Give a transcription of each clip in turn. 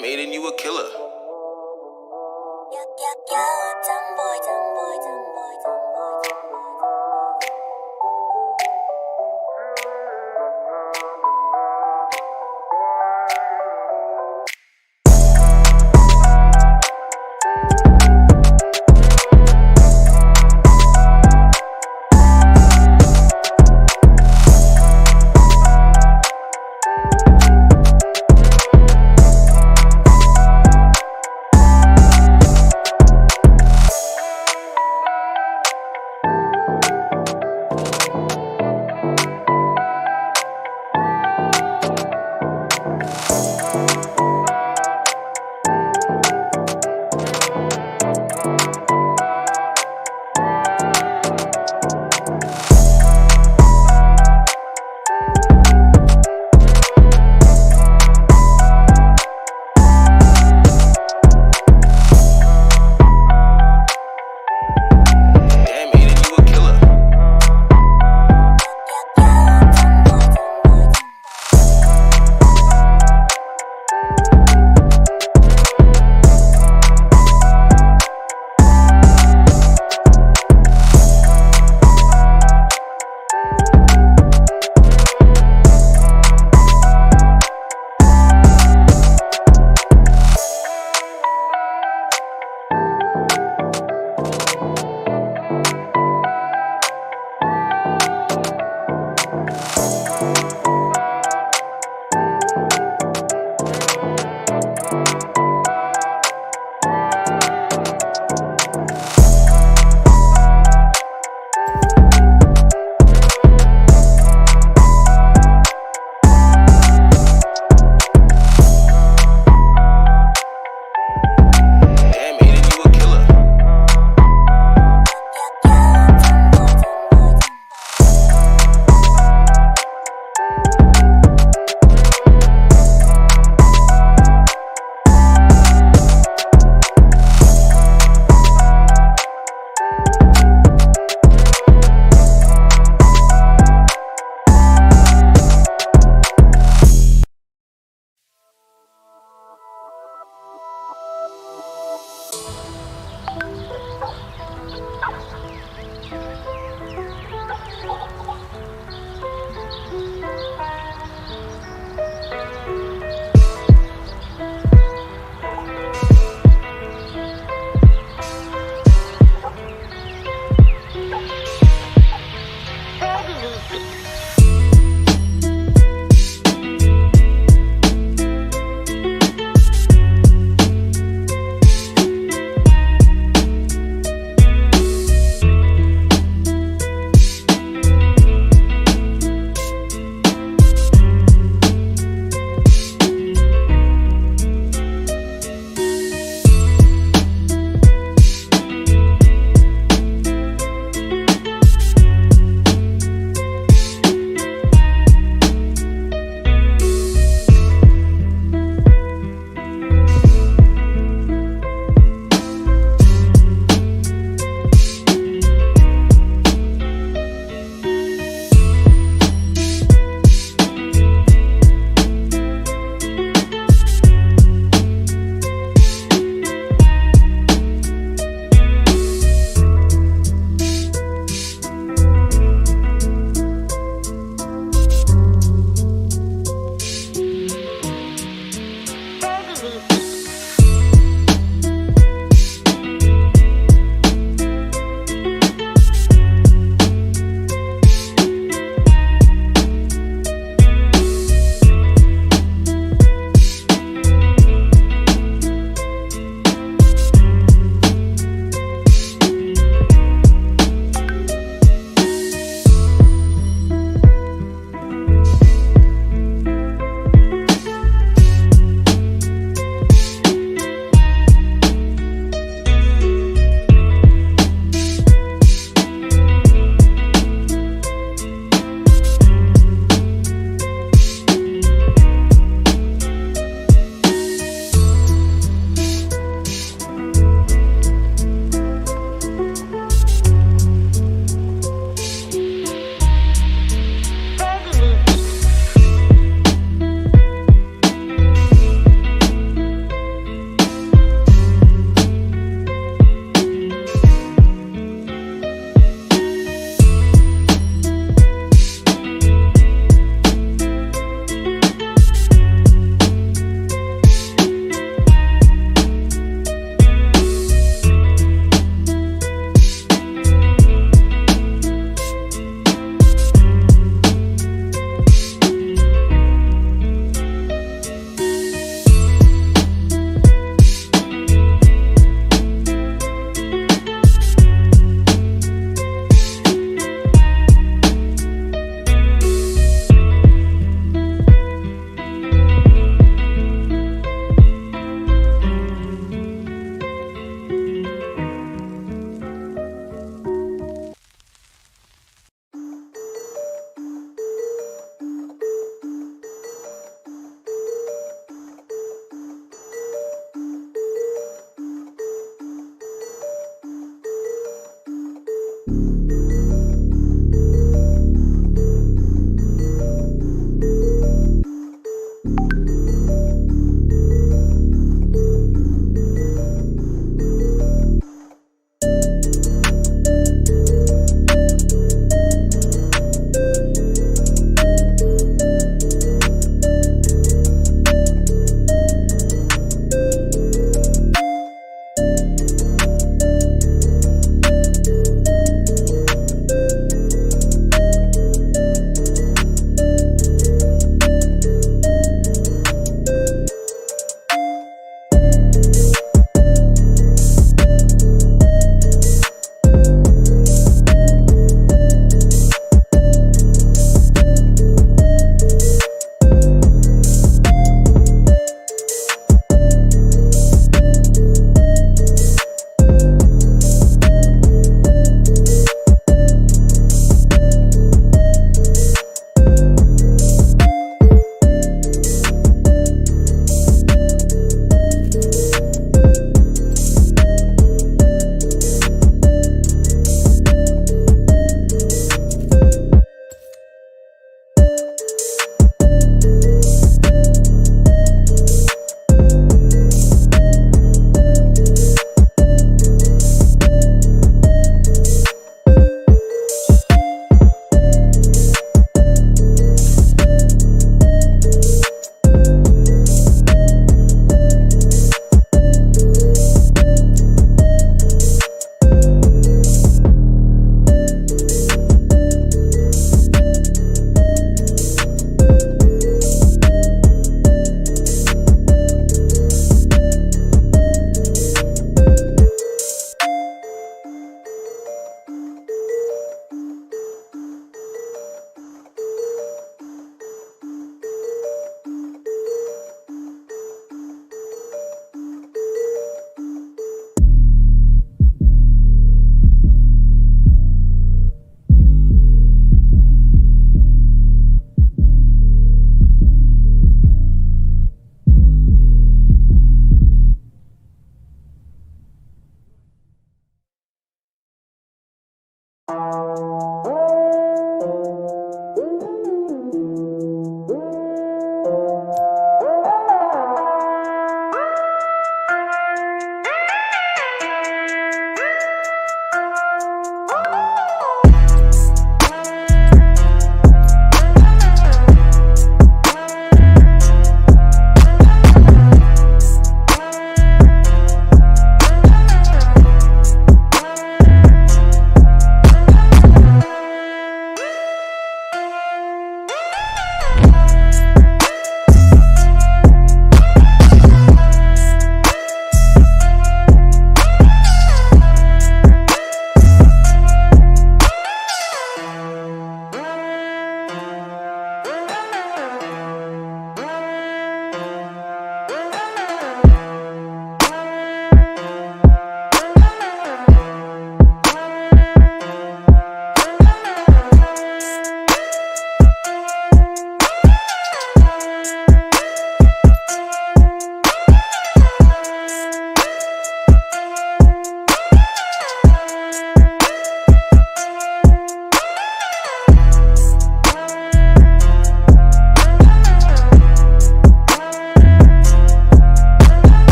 Damn, Aiden, you a killer.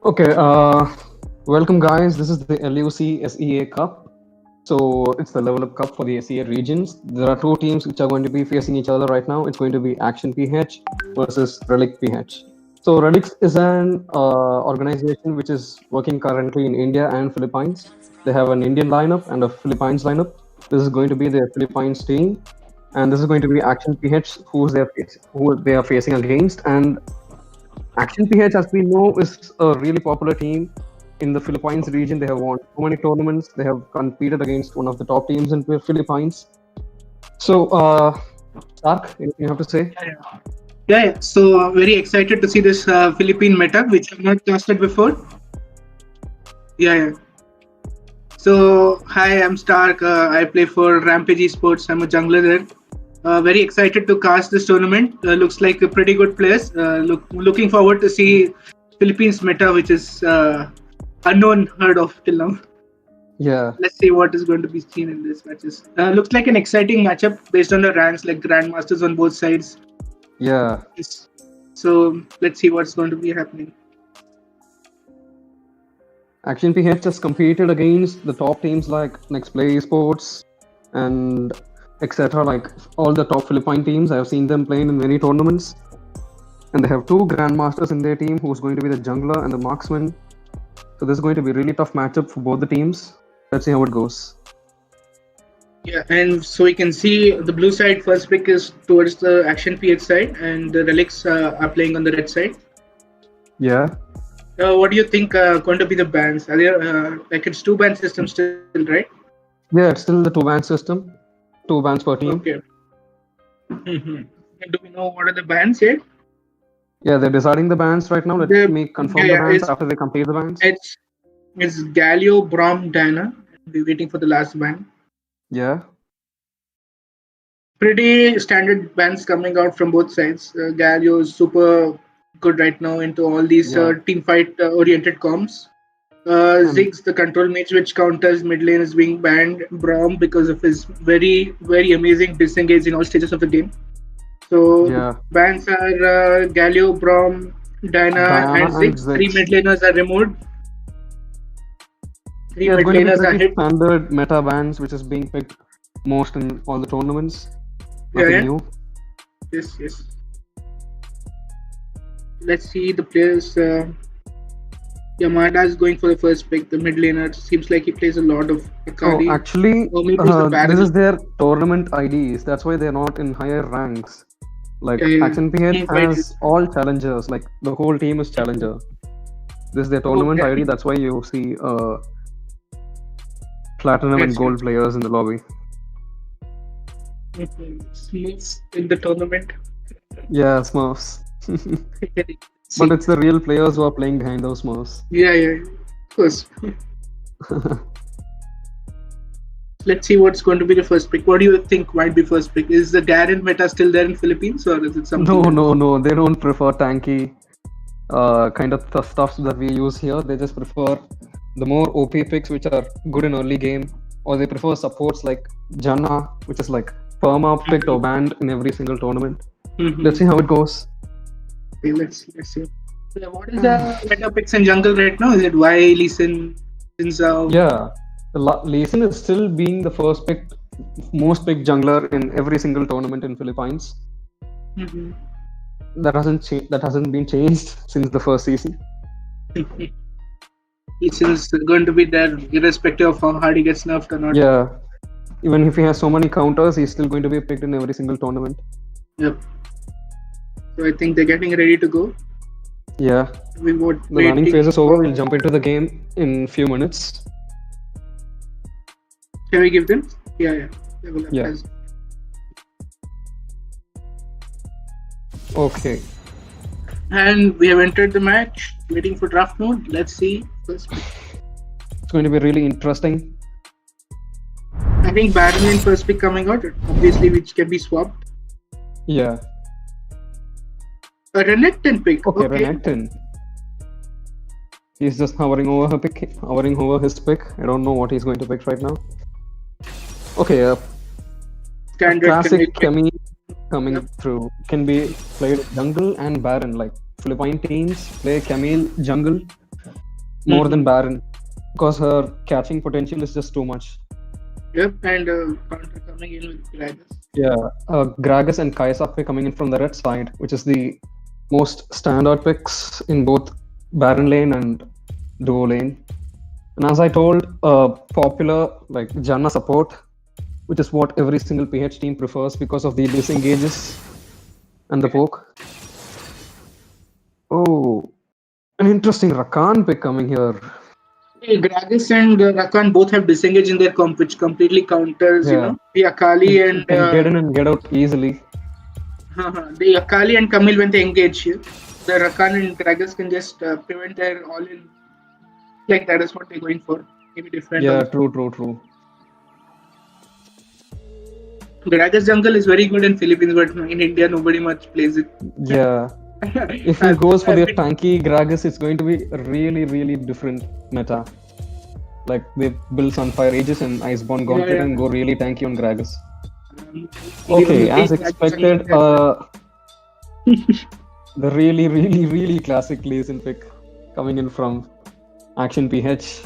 Okay, welcome guys. This is the LUC SEA Cup. So it's the Level Up Cup for the SEA regions. There are two teams which are going to be facing each other right now. It's going to be Action PH versus Relic PH. So Relics is an organization which is working currently in India and Philippines. They have an Indian lineup and a Philippines lineup. This is going to be their Philippines team, and this is going to be Action PH who they are facing against. And Action PH, as we know, is a really popular team in the Philippines region. They have won so many tournaments. They have competed against one of the top teams in the Philippines. So, Stark, anything you have to say? Yeah. So very excited to see this Philippine meta, which I've not casted before. Yeah. So hi, I'm Stark. I play for Rampage Esports. I'm a jungler there. Very excited to cast this tournament. Looks like a pretty good place. Looking forward to see Philippines meta, which is unknown, heard of till now. Yeah. Let's see what is going to be seen in these matches. Looks like an exciting matchup based on the ranks, like grandmasters on both sides. Yeah. So let's see what's going to be happening. Action PH has competed against the top teams like Next Play Esports and etc. Like all the top Philippine teams. I have seen them playing in many tournaments. And they have two grandmasters in their team who's going to be the jungler and the marksman. So this is going to be a really tough matchup for both the teams. Let's see how it goes. Yeah, and so we can see the blue side first pick is towards the Action PH side, and the Relics are playing on the red side. Yeah. What do you think going to be the bans? Are there like it's 2-ban system still, right? Yeah, it's still the 2-ban system. 2 bans per team. Okay. Do we know what are the bans yet? Yeah, they're deciding the bans right now. Let me confirm the bans after they complete the bans. It's Galio, Brom, Diana. We're waiting for the last ban. Yeah. Pretty standard bans coming out from both sides. Galio is super good right now into all these team fight oriented comps. Ziggs, the control mage which counters mid lane, is being banned. Brom because of his very, very amazing disengage in all stages of the game. So bans are Galio, Brom, Diana and Ziggs. 3 mid laners are removed. 3 mid laners are hit. Standard meta bans which is being picked most in all the tournaments. Nothing new. Yes. Let's see the players. Yamada is going for the first pick. The mid laner seems like he plays a lot of Akali. Oh, actually, this is their tournament IDs. That's why they're not in higher ranks. Like Action PH has all challengers. Like the whole team is challenger. This is their tournament ID. That's why you see platinum and gold players in the lobby. Smurfs in the tournament. Yeah, Smurfs. But it's the real players who are playing behind those Smurfs. Yeah, of course. Let's see what's going to be the first pick. What do you think might be first pick? Is the Garen meta still there in Philippines, or is it something? No. They don't prefer tanky kind of stuff that we use here. They just prefer the more OP picks which are good in early game, or they prefer supports like Janna, which is like perma picked or banned in every single tournament. Let's see how it goes. Okay, let's see. So what is the meta picks in jungle right now? Is it Y, Lee Sin, Xin Zhao? Yeah, Lee Sin is still being the most picked jungler in every single tournament in Philippines. That hasn't been changed since the first season. Lee Sin's going to be there irrespective of how hard he gets nerfed or not. Yeah, even if he has so many counters, he's still going to be picked in every single tournament. Yep. So I think they're getting ready to go. Yeah. The running phase is over. We'll jump into the game in a few minutes. Can we give them? Yeah. Levelup Yeah. has. Okay. And we have entered the match, waiting for draft mode. Let's see. First pick. It's going to be really interesting. I think Baron Lane first pick coming out, obviously, which can be swapped. Yeah. A Renekton pick. Okay, Renekton. He's just hovering over his pick. I don't know what he's going to pick right now. Okay, a Standard classic Canadian. Camille coming through. Can be played jungle and Baron. Like Philippine teams play Camille jungle more than Baron because her catching potential is just too much. Yep, and counter coming in with Gragas. Yeah, Gragas and Kaisa coming in from the red side, which is the most standard picks in both Baron lane and Duo lane. And as I told, popular like Janna support, which is what every single PH team prefers because of the disengages and the poke. Oh, an interesting Rakan pick coming here. Gragas and Lakan both have disengage in their comp, which completely counters, the Akali and can get in and get out easily. The Akali and Camille when they engage here. The Rakan and Gragas can just prevent their all-in. Like that is what they're going for. Maybe different. Yeah, true. Gragas jungle is very good in Philippines, but in India nobody much plays it. Yeah. If he goes for the tanky Gragas, it's going to be a really different meta. Like they build Sunfire Aegis and Iceborne Gauntlet and go really tanky on Gragas. Okay, as expected, the really classic Lee Sin pick coming in from Action PH.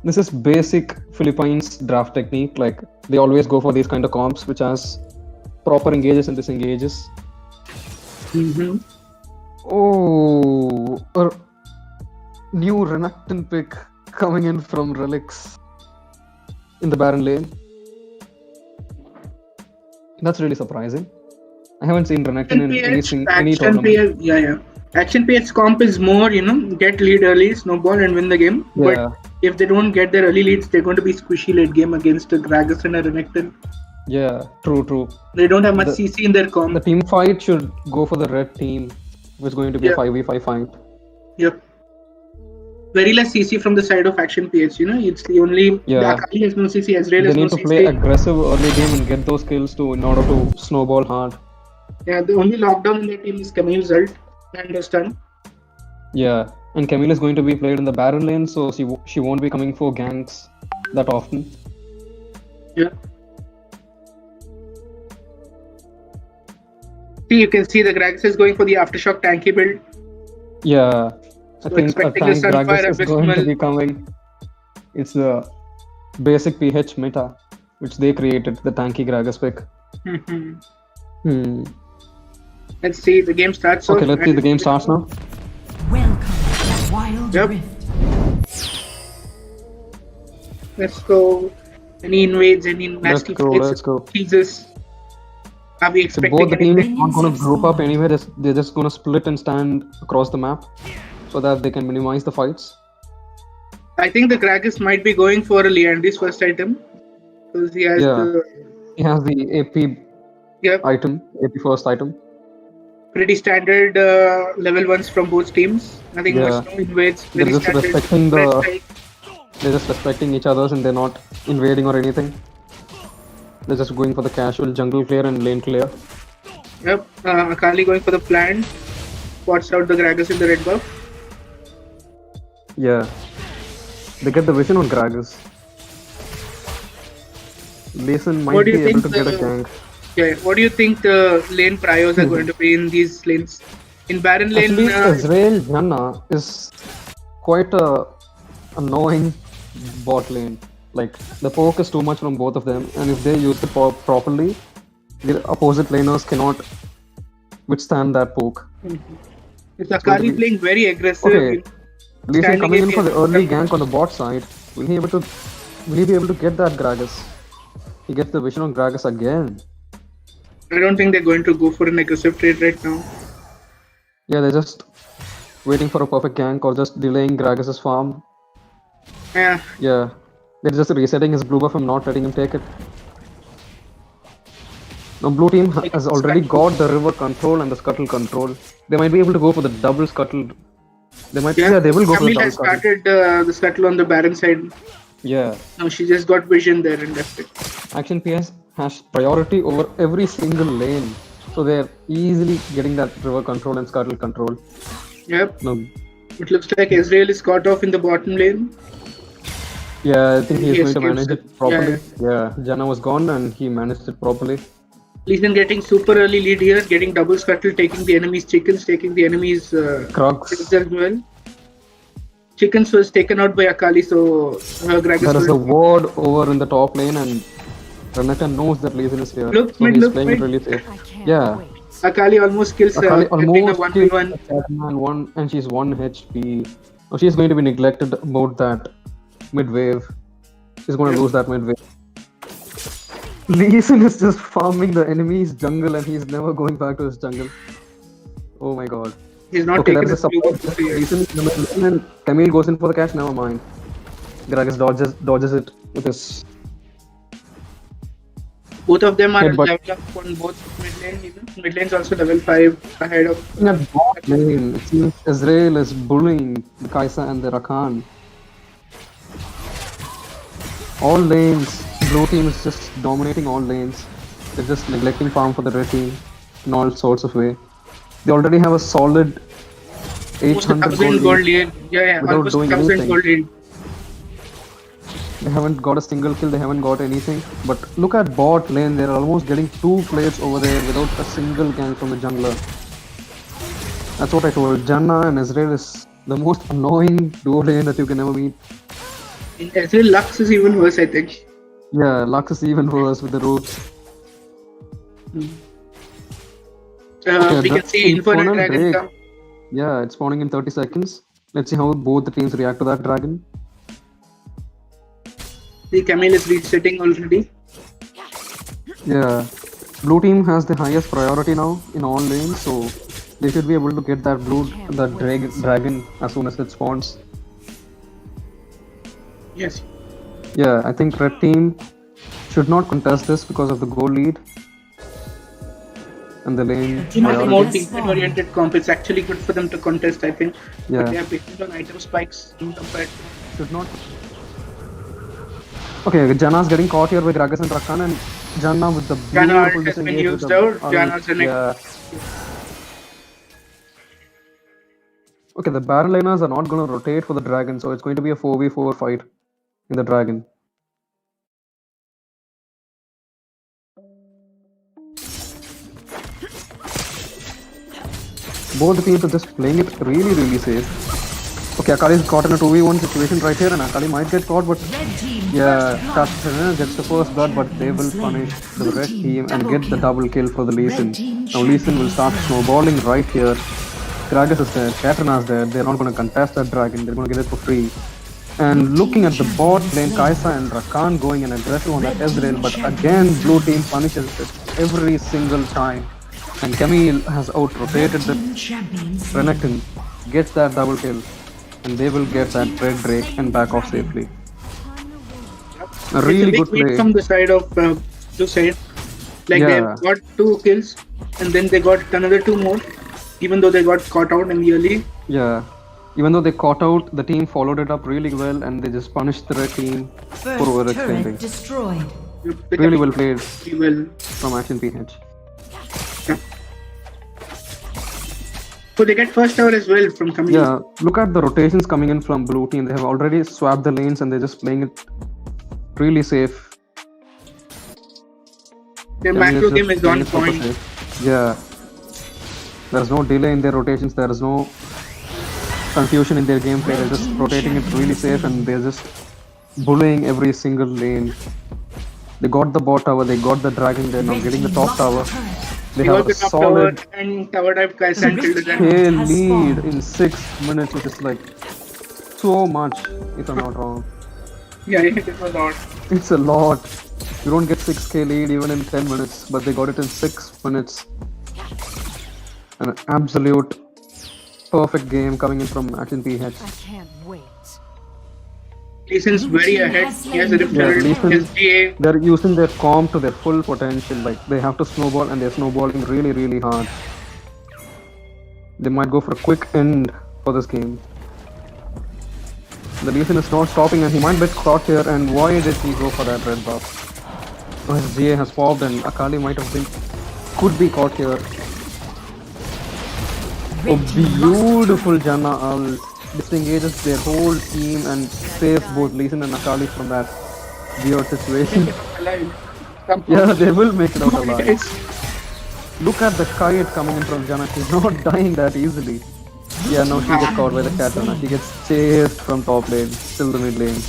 This is basic Philippines draft technique. Like they always go for these kind of comps which has proper engages and disengages. Oh, a new Renekton pick coming in from Relics in the Baron lane. That's really surprising. I haven't seen Renekton in any tournament. Yeah. Action PH comp is more, get lead early, snowball and win the game. Yeah. But if they don't get their early leads, they're going to be squishy late game against a Gragas and a Renekton. Yeah, true. They don't have much CC in their comp. The team fight should go for the red team, which is going to be a 5v5 fight. Yep. Very less CC from the side of Action PH, it's the only... The Akali has no CC, Ezreal has no CC. They need to play aggressive early game and get those kills in order to snowball hard. Yeah, the only lockdown in their team is Camille's ult and the stun. Yeah, and Camille is going to be played in the Baron lane, so she won't be coming for ganks that often. Yeah. You can see the Gragas is going for the Aftershock tanky build. Yeah, so I think a tank Gragas is going to be coming. It's the basic PH meta, which they created, the tanky Gragas pick. Let's see, the game starts. Okay, let's see, the game starts now. Welcome to Wild Rift. Let's go. Any invades, any nasty let's go. Jesus. Are we expecting both the teams aren't going to group up anyway, they're just going to split and stand across the map so that they can minimize the fights. I think the Gragas might be going for a Leandry's first item because he has the AP item, AP first item. Pretty standard level ones from both teams. I think no invades. They're just respecting each other's and they're not invading or anything. They're just going for the casual jungle clear and lane clear. Yep, Akali going for the plant. Spots out the Gragas in the red buff. Yeah. They get the vision on Gragas. Lee Sin might be able to get a gank. Yeah, what do you think the lane priors are going to be in these lanes? In Baron lane... Actually, Ezreal Janna is quite a annoying bot lane. Like, the poke is too much from both of them, and if they use it properly, the opposite laners cannot withstand that poke. It's Akali playing very aggressive. Okay, Lee Sin coming in for the early gank on the bot side. Will he be able to get that Gragas? He gets the vision on Gragas again. I don't think they're going to go for an aggressive trade right now. Yeah, they're just waiting for a perfect gank or just delaying Gragas' farm. Yeah. They're just resetting his blue buff and not letting him take it. Now blue team Like, has already got the river control and the scuttle control. They might be able to go for the double scuttle. yeah, They will go for the Camille double has scuttle. started the scuttle on the Baron side. Yeah. Now she just got vision there and left it. Action PS has priority over every single lane. So they're easily getting that river control and scuttle control. Yep. Now, It looks like Israel is caught off in the bottom lane. yeah, I think he's Yes, going to manage it properly. yeah. Yeah, Janna was gone and he managed it properly. Legion getting super early lead here, getting double scuttle, taking the enemy's chickens, taking the enemy's Krugs. eggs as well. Chickens was taken out by Akali, so Gragas There is a will ward over in the top lane and Renekton knows that Legion is here. Look, so mid, he's look, playing mid. it really safe. I can't Yeah. wait. Akali almost kills Akali getting a almost 1v1. and one, and she's 1 HP. Oh, she's going to be neglected about that mid wave. She's going to lose that mid wave. Lee Sin is just farming the enemy's jungle and he's never going back to his jungle. Oh my god. He's not Okay, taken there's a his blue support. buff here. Lee Sin is in the middle and Camille goes in for the catch, never mind. Gragas dodges it with his. Both of them are Headbutt. level up on both mid lane. Even. Mid lane's also level 5 ahead of. In a bot lane, it seems Israel is bullying Kaisa and the Lakan. All lanes, blue team is just dominating all lanes. They're just neglecting farm for the red team in all sorts of way. They already have a solid Almost 800 1,000 gold lead. Yeah, without almost doing 1,000 anything. gold lead. They haven't got a single kill, they haven't got anything. But look at bot lane, they're almost getting 2 players over there without a single gank from the jungler. That's what I told. Janna and Israel is the most annoying duo lane that you can ever meet. In Ezreal, Lux is even worse, I think. Yeah, Lux is even worse with the roots. We Okay, can see Infernal Dragon Drake. come. Yeah, it's spawning in 30 seconds. Let's see how both the teams react to that dragon. The Camille is resetting already. Yeah, blue team has the highest priority now in all lanes, so they should be able to get that dragon as soon as it spawns. Yes. Yeah, I think red team should not contest this because of the goal lead and the lane In a more priority. team-oriented comp, it's actually good for them to contest, I think. Yeah. But they are picking on item spikes in compared to. Should not. Okay, Janna's getting caught here by Gragas and Rakan, and Janna with the Janna beautiful has been disengage with used the out. ult. Janna's in it. Yeah. Okay, the Baron laners are not going to rotate for the dragon, so it's going to be a 4v4 fight in the dragon. Both the teams are just playing it really safe. Okay, Akali is caught in a 2v1 situation right here, and Akali might get caught, but Red team yeah, first blood. Katarina gets the first blood, but they will punish the red team and get the double kill for the Lee Sin. Now Lee Sin will start snowballing right here. Gragas is there, Katarina is there, they're not going to contest that dragon, they're going to get it for free. And looking at the bot lane, Kaisa and Rakan going in aggressive on that Ezreal, but again blue team punishes it every single time. And Camille has out-rotated the Team champions. Renekton, gets that double kill, and they will get that red Drake and back off safely. A really it's a good big win play. from the side of blue side. Like Yeah. they got 2 kills, and then they got another 2 more, even though they got caught out in the early. Yeah. Even though they caught out, the team followed it up really well and they just punished the red team for First overextending. turret destroyed. They Really got well played pretty well. from Action PH. So they get first tower as well from coming. Yeah, look at the rotations coming in from blue team. They have already swapped the lanes and they're just playing it really safe. Their I mean, macro it's game just is on playing it super point. safe. Yeah. There's no delay in their rotations, there is no confusion in their gameplay. They're just rotating it really safe and they're just bullying every single lane. They got the bot tower, they got the dragon, they're now Red getting the team top lost tower. turret. They They have got the a top tower solid and tower dive guys and killed them. K has lead spawned. in 6 minutes, which is like so much, if I'm not wrong. Yeah, it is a lot. It's a lot. You don't get 6k lead even in 10 minutes, but they got it in 6 minutes. An absolute perfect game coming in from Action PH. I can't wait. Leeson's very ahead. He has a Rift Yeah, Herald, he Leeson, has GA. they're using their comp to their full potential. Like they have to snowball, and they're snowballing really, really hard. They might go for a quick end for this game. The Leeson is not stopping, and he might get caught here. And why did he go for that red buff? Oh, his GA has popped, and Akali might have been, could be caught here. Oh, beautiful Janna Ul disengages their whole team and saves both Leeson and Akali from that weird situation. Alive. Yeah, they will make it out Yes. alive. Look at the kite coming in from Janna. She's not dying that easily. Yeah, no, she gets caught by the Katana. She gets chased from top lane, till the mid lane.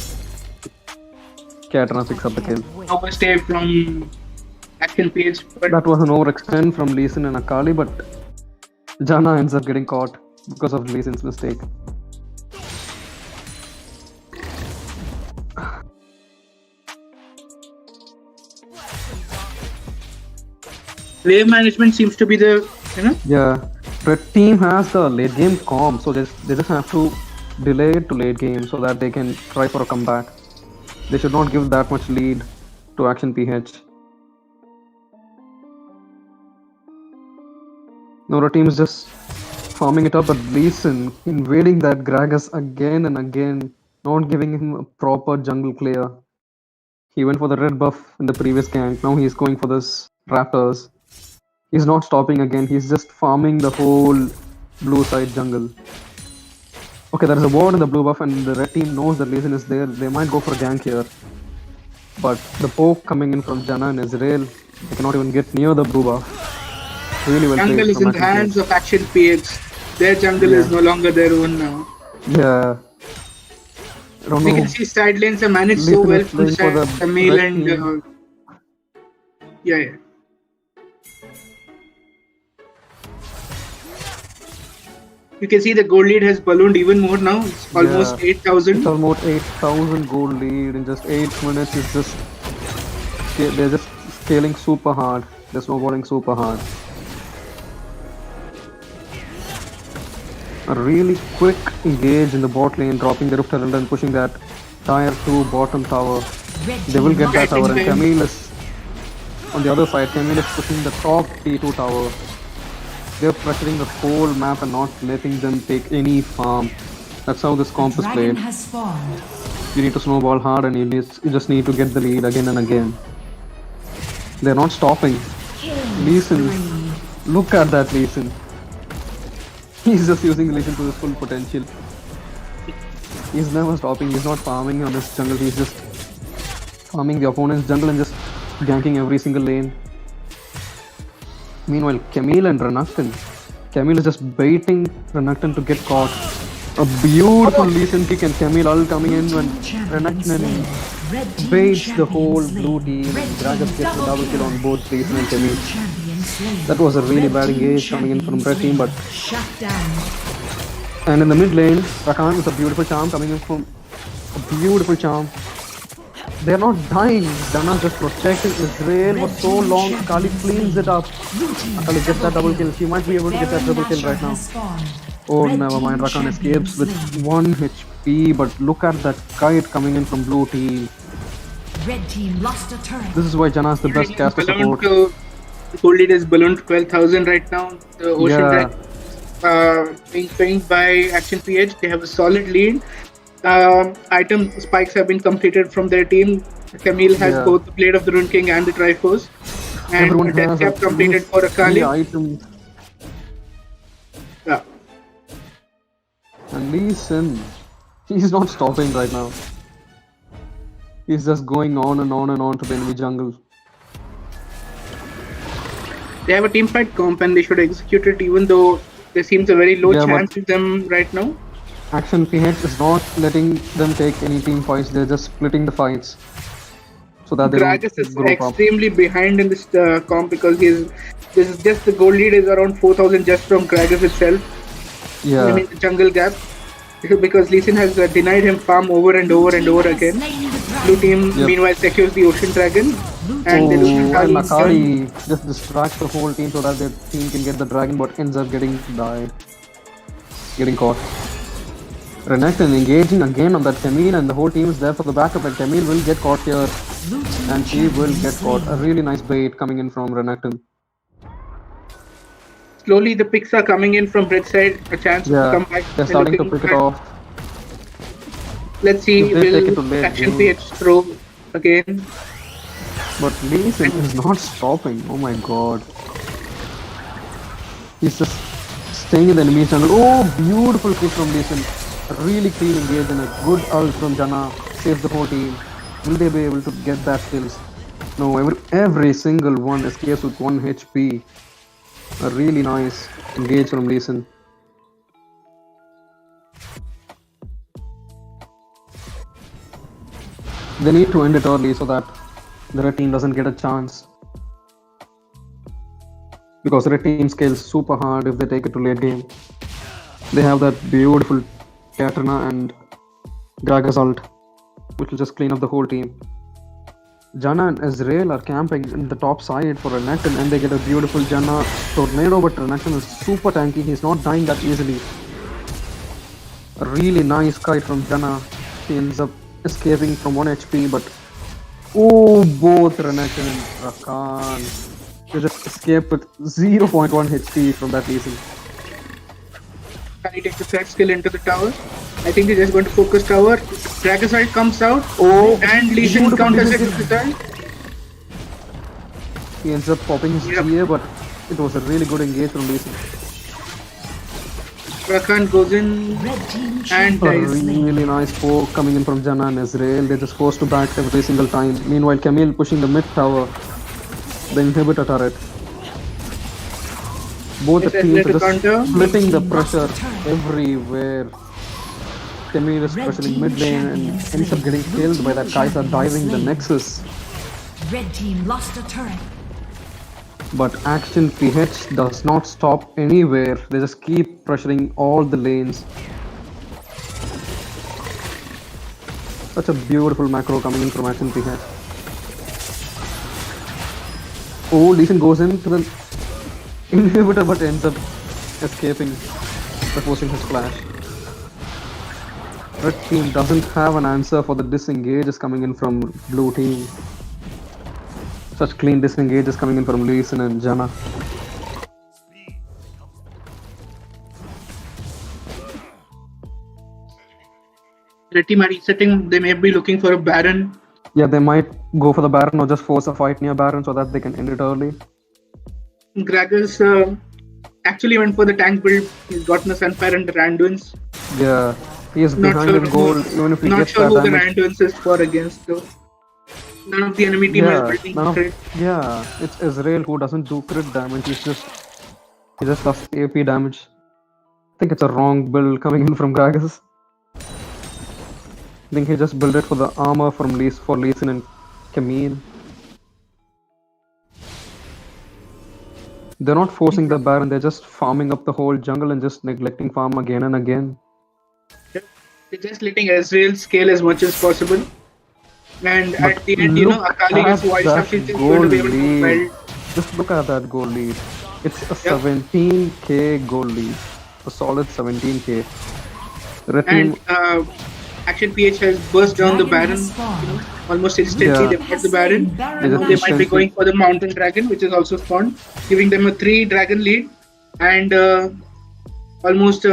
Katana picks up the kill. Overstay from Action PH, but That was an overextend from Lee Sin and Akali, but Janna ends up getting caught because of Lee Sin's mistake. wave management seems to be the, Yeah, red team has the late game comp, so they just have to delay it to late game so that they can try for a comeback. They should not give that much lead to Action PH. Nora team is just farming it up, but Lee Sin invading that Gragas again and again, not giving him a proper jungle clear. He went for the red buff in the previous gank, now he's going for this Raptors. He's not stopping again, he's just farming the whole blue side jungle. Okay, there is a ward in the blue buff and the red team knows that Lee Sin is there. They might go for gank here. But the poke coming in from Janna and Israel, they cannot even get near the blue buff. Really well jungle played is from in the Action hands of Action PH. Their jungle is no longer their own now. PH. Yeah. I don't We know. can see side lanes are managed Lee so Sin well is from playing for the Camille red and team. yeah. You can see the gold lead has ballooned even more now. It's almost Yeah. 8,000. It's almost 8,000 gold lead in just 8 minutes. It's just they're just scaling super hard. They're snowballing super hard. A really quick engage in the bot lane, dropping the Rift Herald and pushing that tier 2 bottom tower. They will get that tower, and Camille is on the other side. Camille is pushing the top T2 tower. They're pressuring the whole map and not letting them take any farm. That's how this comp is Dragon played. has spawned. You need to snowball hard and you just need to get the lead again and again. They're not stopping. Lee Sin, look at that Lee Sin. He's just using Lee Sin to his full potential. He's never stopping, he's not farming on this jungle, he's just farming the opponent's jungle and just ganking every single lane. Meanwhile, Camille and Renekton. Camille is just baiting Renekton to get caught. A beautiful Lee Sin kick and Camille all coming in when Renekton baits the whole blue team and Gragas gets a double kill on both Lee Sin and Camille. That was a really bad engage coming in from red team, but Shut down. and in the mid lane, Lakan with a beautiful charm coming in from a beautiful charm. They're not dying. Dana just protecting Israel for so long. Akali cleans it up. Akali gets that double kill. She might be able to get that triple kill right now. Oh, never mind. Rakan escapes with 1 HP, but look at that kite coming in from blue team. Red team lost a turret. This is why Janna is the best caster Balloon support. to gold lead is ballooned to 12,000 right now. The Ocean Yeah. Dragon being flanked by Action PH. They have a solid lead. Item spikes have been completed from their team. Camille has Yeah. both the Blade of the Rune King and the Triforce. And Everyone Death has Cap at completed least for 3 Akali. items. Yeah. And Lee Sin, he's not stopping right now. He's just going on and on and on to the enemy jungle. They have a team fight comp and they should execute it even though there seems a very low Yeah, but- chance with them right now. Action PH is not letting them take any team fights, they're just splitting the fights. So that they Gragas don't is group up. extremely behind in this comp because this is just the gold lead is around 4,000 just from Gragas itself. Yeah. I mean the jungle gap. Because Lee Sin has denied him farm over and over and over again. Blue team Yep. meanwhile secures the Ocean Dragon and they lose Oh, and Akali's turn. Akali just distracts the whole team so that their team can get the dragon, but ends up getting caught. Renekton engaging again on that Camille, and the whole team is there for the backup, and Camille will get caught here, Blue team and she will champion get caught. A slain. really nice bait coming in from Renekton. Slowly, the picks are coming in from red side. A chance to Yeah, come back. they're They're starting to looking pick it at- off. Let's see, If they take it to will late Action game. PH throw again? But Lee Sin is not stopping. Oh my god. He's just staying in the enemy jungle. Oh, beautiful kick from Lee Sin. A really clean engage and a good ult from Jana. Saves the whole team. Will they be able to get that kills? No, every single one escapes with 1 HP. A really nice engage from Lee Sin. They need to end it early so that the red team doesn't get a chance. Because red team scales super hard if they take it to late game. They have that beautiful Katrina and Gragas ult, which will just clean up the whole team. Janna and Ezreal are camping in the top side for Renekton, and they get a beautiful Janna tornado, but Renekton is super tanky, he's not dying that easily. A really nice kite from Janna. He ends up escaping from 1 HP, but oh, both Renekton and Lakan. They just escape with 0.1 HP from that reason. Can he take the flat skill into the tower? I think he's just going to focus tower. Dragosite comes out. Oh, And Lee Sin beautiful counters it Lee with Sin. his ult. He ends up popping his Yep. GA, but it was a really good engage from Lee Sin. Rakan goes in Red team and champion A dies. slain. really nice poke coming in from Janna and Ezreal. They're just forced to back every single time. Meanwhile, Camille pushing the mid tower, the inhibitor turret. Both the Yes, teams are Ezreal to just counter. splitting the pressure everywhere. Camille is Red pressuring team mid lane and champion ends up slain. getting killed by that Kai'Sa diving the slain. Nexus. Red team lost a turret. But Action PH does not stop anywhere. They just keep pressuring all the lanes. Such a beautiful macro coming in from Action PH. Oh, Lee Sin goes into the inhibitor but ends up escaping by forcing his flash. Red team doesn't have an answer for the disengages coming in from blue team. Such clean disengages coming in from Lee Sin and Janna. The team are resetting. They may be looking for a Baron. Yeah, they might go for the Baron or just force a fight near Baron so that they can end it early. Gragas actually went for the tank build. He's gotten a Sunfire and the Randuins. Yeah, he is Not behind sure in gold even if he Not gets sure that who the damage. Randuins is for against though. None of the enemy team Yeah, is building none of, crit. yeah, it's Ezreal who doesn't do crit damage. He just does AP damage. I think it's a wrong build coming in from Gragas. I think he just built it for the armor from Lee Sin and Camille. They're not forcing the Baron, they're just farming up the whole jungle and just neglecting farm again and again. They're just letting Ezreal scale as much as possible. And But at the end, look Akali gets at voice that up. She's just going to be able to goal lead. build. Just look at that goal lead. It's a Yep. 17k goal lead. A solid 17k. Red team, And Action PH has burst down the Dragon Baron. has spawned. Almost instantly, Yeah. they've got the Baron. They Now just they might be instantly- going for the Mountain Dragon, which is also spawned, giving them a 3 dragon lead. And almost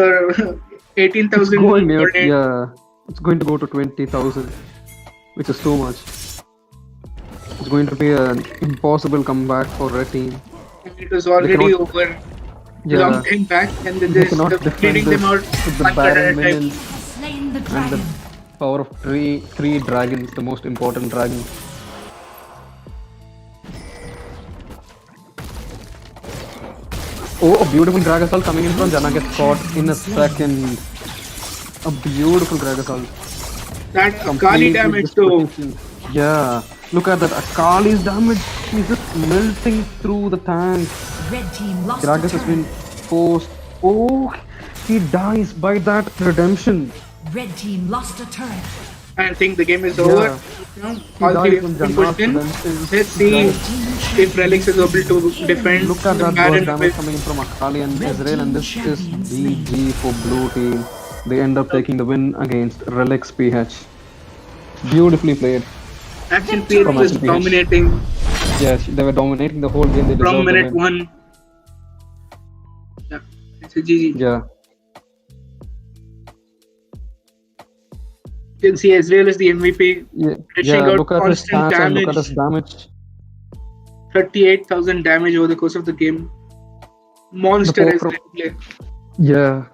18,000 going near, gold lead. yeah, it's going to go to 20,000, which is too much. It's going to be an impossible comeback for Red team. And it was already cannot- over a Yeah, long time back, and then they they're cannot just defend bleeding them this out with the one Baron at a time. minions Slain the and the dragon. power of three dragons, the most important dragon. Oh, a beautiful Gragasol coming in from Janna gets caught in a second. A beautiful Gragasol. That Akali damage though. Yeah, look at that Akali's damage. He's just melting through the tank. Red team lost a Gragas has been turret. forced. Oh, he dies by that redemption. Red team lost a turret. I think the game is Yeah. over. All died three from have been Janna's pushed in. redemption. Let's see if Relics is able to defend Look at the that burst Baron damage with coming in from Akali and Red Ezreal, and team this is champion slain. GG for blue team. they end up taking the win against Relics PH. Beautifully played Action PH from was Action PH. dominating Yes, they were dominating the whole game. They from deserved the minute win. 1. Yeah, it's a GG. Yeah, You can see Ezreal is the MVP. yeah, Dishing yeah. out Look at his constant stats and look at damage. his damage. 38,000 damage over the course of the game. Monster The Ezreal play. Yeah.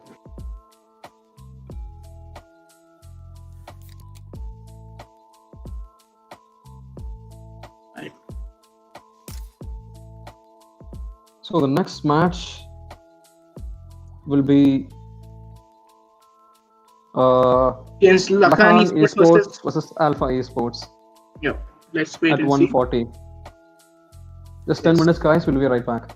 Right. So the next match will be Against Lakan Lakan Esports versus Alpha Esports Yeah, let's wait at and see. 140. Just 10 Yes. minutes, guys. We'll be right back.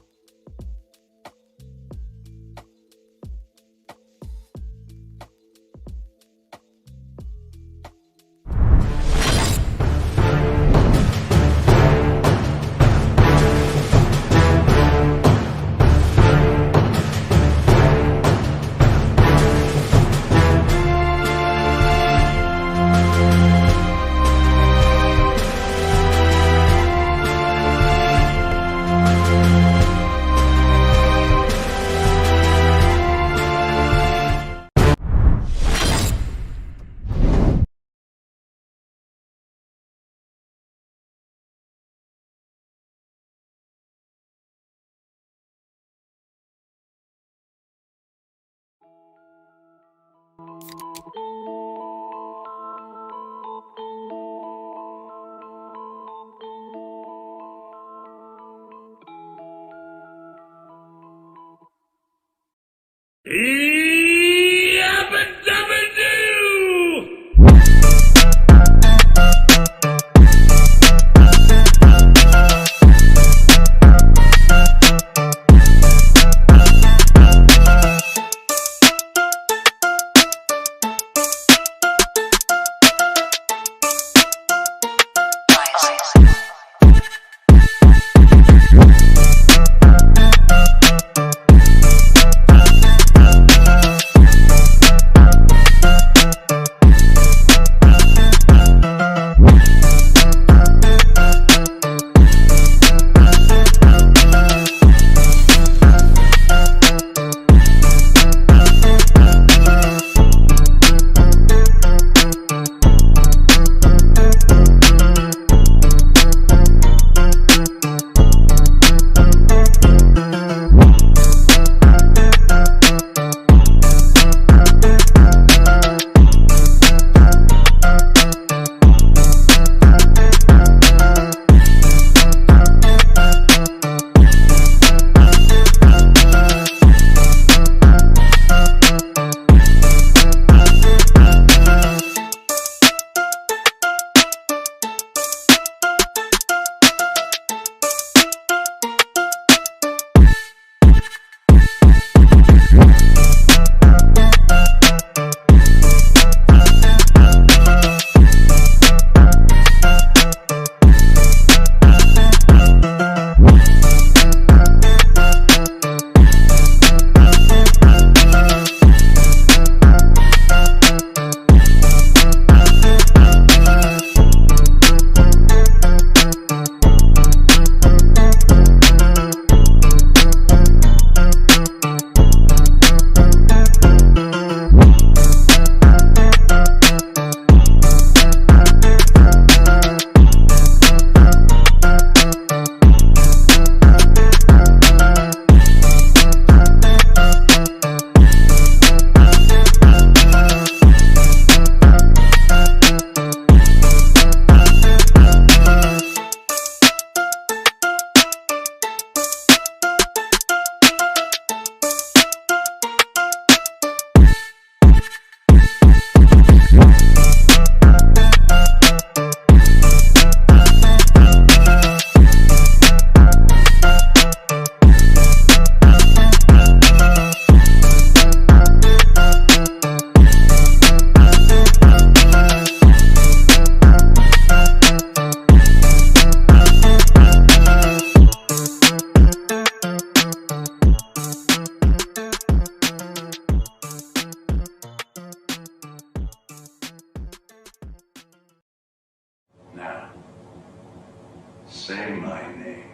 say my name.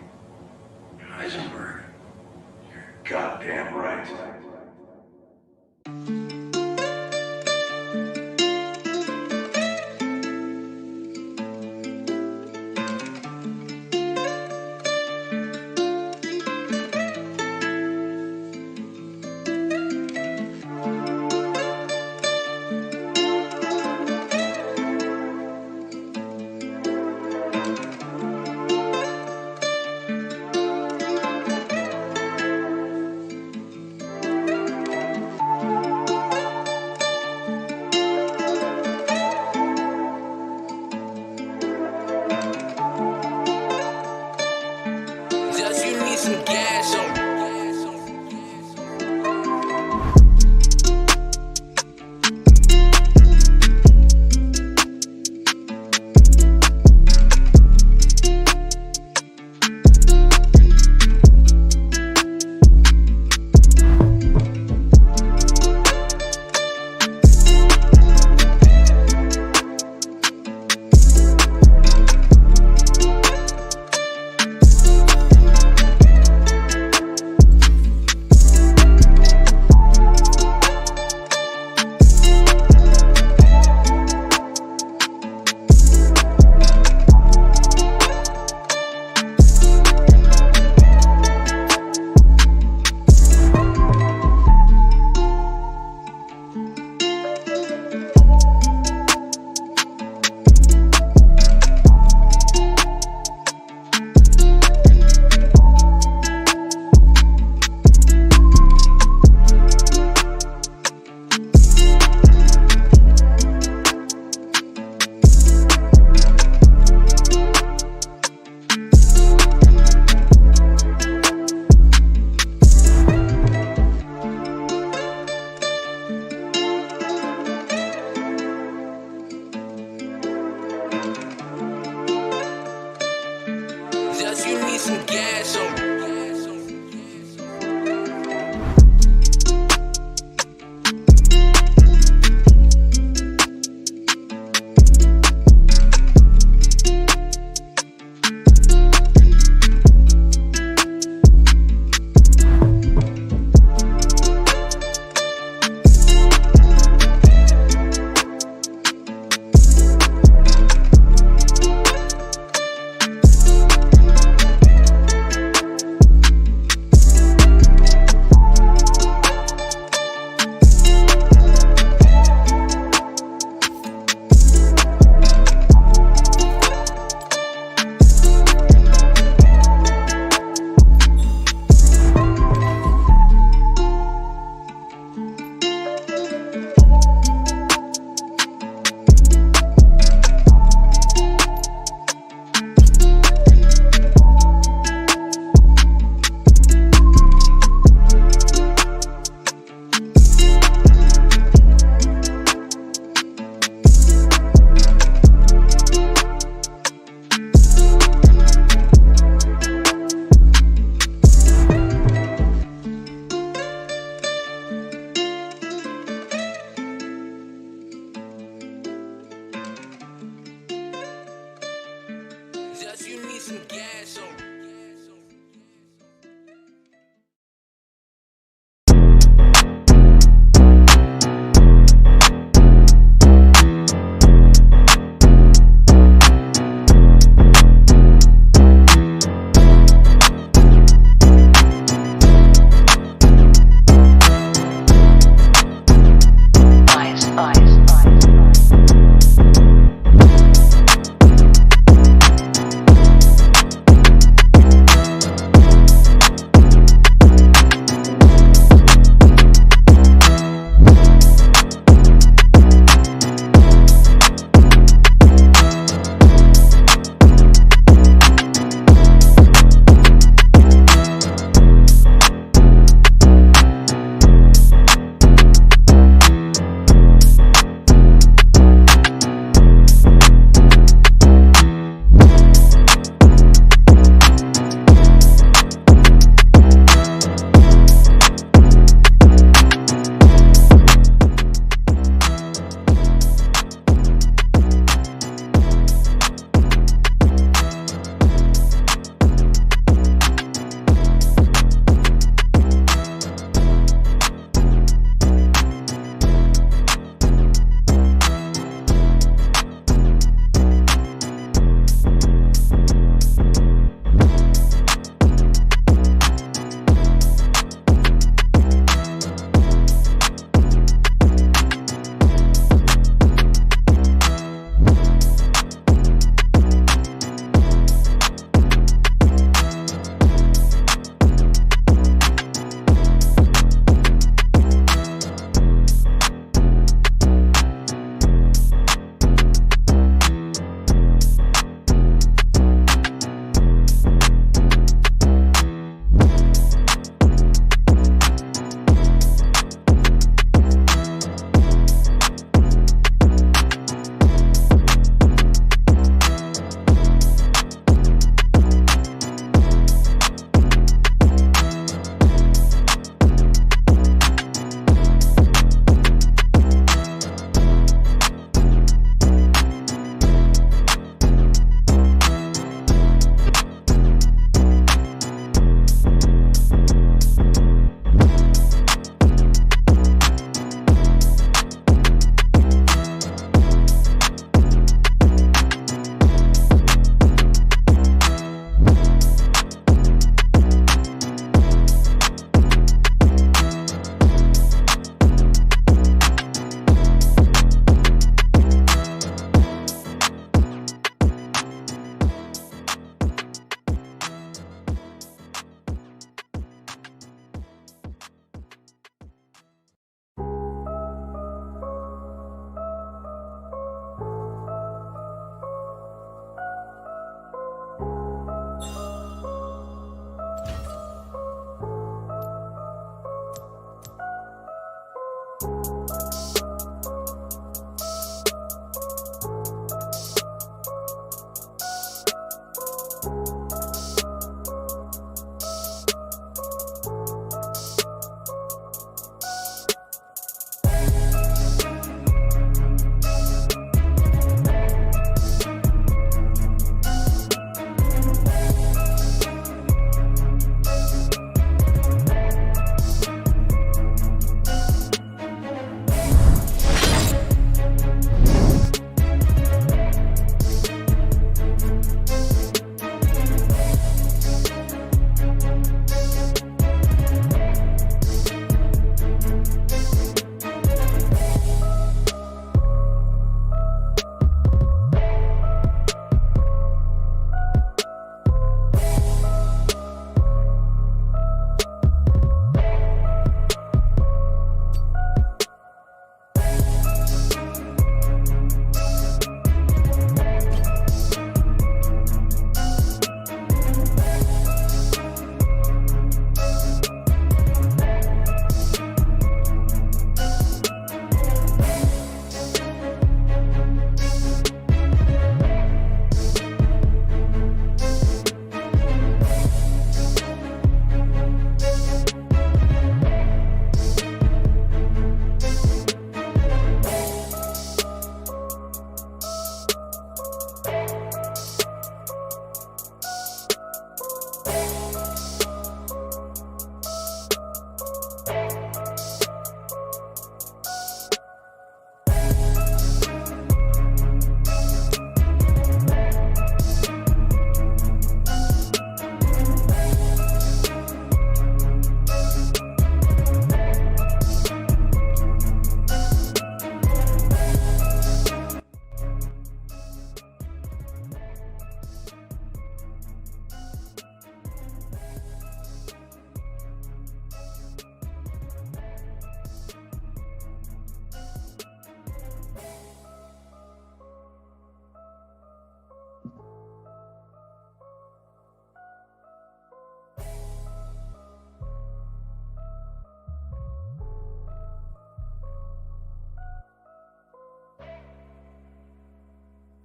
Heisenberg. You're goddamn right.